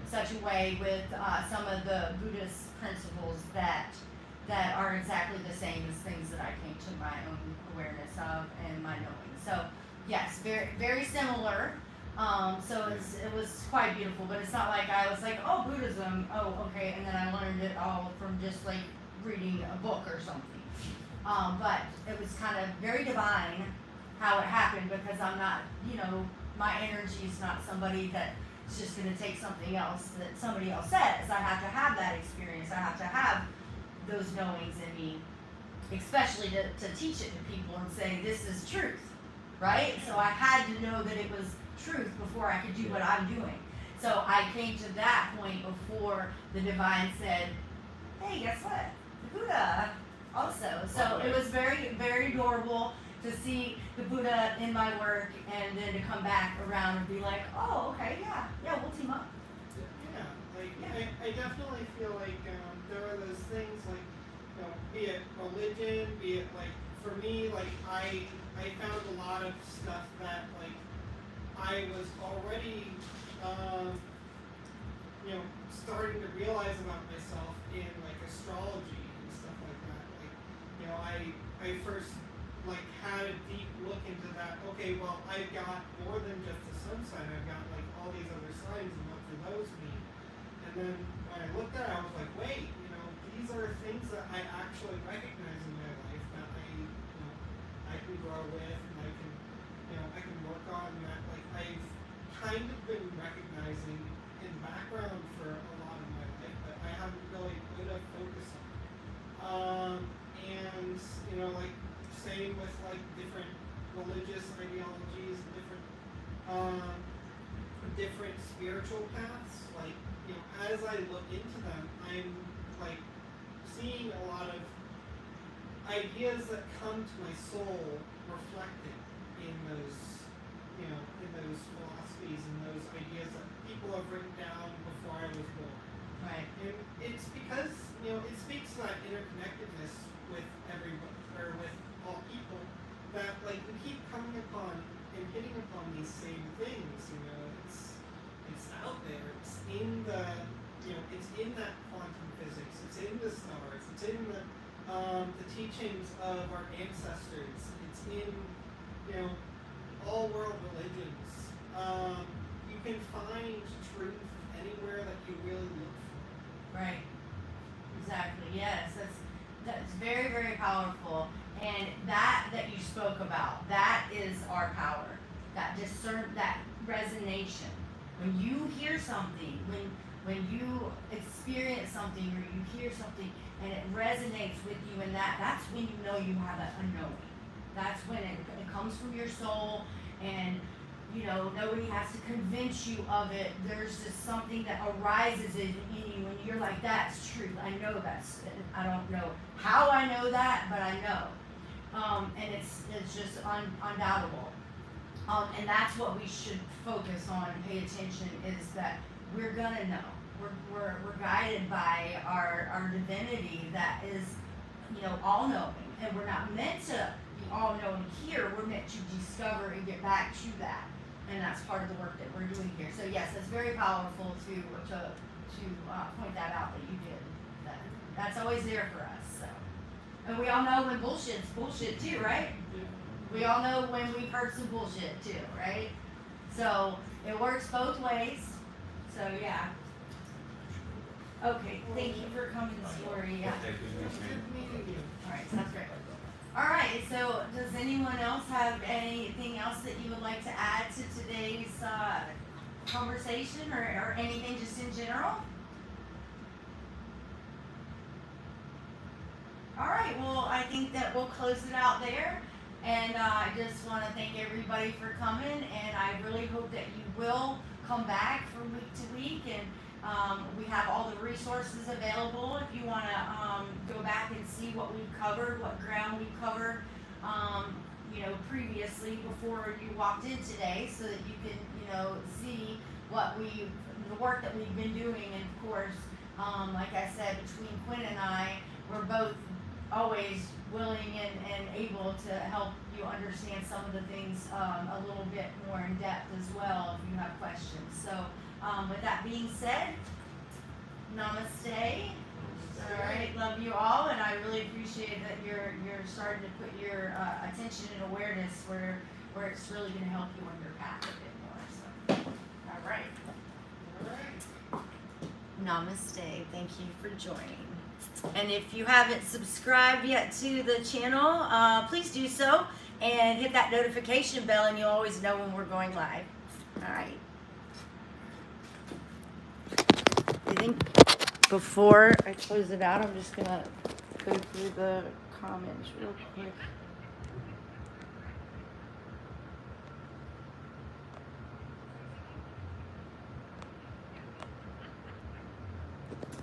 such a way with some of the Buddhist principles that are exactly the same as things that I came to my own awareness of and my knowing. So yes, very, very similar. So it was quite beautiful, but it's not like I was like, oh, Buddhism, oh, okay, and then I learned it all from just like reading a book or something. But it was kind of very divine how it happened, because I'm not, my energy is not somebody that's just going to take something else that somebody else says. I have to have that experience. I have to have those knowings in me, especially to teach it to people and say, this is truth, right? So I had to know that it was truth before I could do what I'm doing. So I came to that point before the divine said, hey, guess what? The Buddha also. So it was very, very adorable to see the Buddha in my work, and then to come back around and be like, oh, okay, yeah, we'll team up. I definitely feel like there are those things like, be it religion, be it like, for me, like I found a lot of stuff that like I was already, starting to realize about myself in like astrology and stuff like that. Like, I first like had a deep look into that. Okay, well, I've got more than just the sun sign. I've got like all these other signs, and what do those mean? And then when I looked at it, I was like, wait, these are things that I actually recognize in my life that I can grow with, and I can work on that. Like I've kind of been recognizing in the background for a lot of my life, but I haven't really put a focus on. And like same with like different religious ideologies, different spiritual paths. Like as I look into them, I'm like seeing a lot of ideas that come to my soul reflected in those, in those philosophies and those ideas that people have written down before I was born. Right. And it's because, it speaks to that interconnectedness with everybody, or with all people, that like we keep coming upon and hitting upon these same things. It's out there. It's in the, it's in that quantum physics. It's in the stars. It's in the teachings of our ancestors. It's in, all world religions. You can find truth anywhere that you really look for. Right. Exactly. Yes. That's very, very powerful. And that you spoke about, that is our power. That that resonation. When you hear something, when you experience something, or you hear something and it resonates with you, and that's when you know you have a knowing. That's when it comes from your soul, and nobody has to convince you of it. There's just something that arises in you, and you're like, that's truth. I know that's. I don't know how I know that, but I know. And it's just undoubtable. And that's what we should focus on and pay attention, is that we're gonna know. We're guided by our divinity that is, all knowing, and we're not meant to be all knowing here. We're meant to discover and get back to that. and that's part of the work that we're doing here. So yes, it's very powerful to point that out that you did. That's always there for us. So, and we all know when bullshit's bullshit too, right? We all know when we've heard some bullshit too, right? So it works both ways. So yeah. Okay, thank you for coming, Story. Yeah. All right, sounds great. All right, so does anyone else have anything else that you would like to add to today's conversation or anything just in general? All right, well, I think that we'll close it out there. And I just want to thank everybody for coming, and I really hope that you will come back from week to week. And we have all the resources available if you want to go back and see what we've covered, what ground we've covered, previously before you walked in today, so that you can, see the work that we've been doing. And of course, like I said, between Quinn and I, we're both always willing and able to help you understand some of the things a little bit more in depth as well if you have questions. So with that being said, namaste. All right, love you all, and I really appreciate that you're starting to put your attention and awareness where it's really going to help you on your path a bit more. So, all right. Namaste. Thank you for joining. And if you haven't subscribed yet to the channel, please do so and hit that notification bell, and you'll always know when we're going live. All right. I think before I close it out, I'm just going to go through the comments real quick.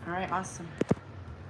All right, awesome.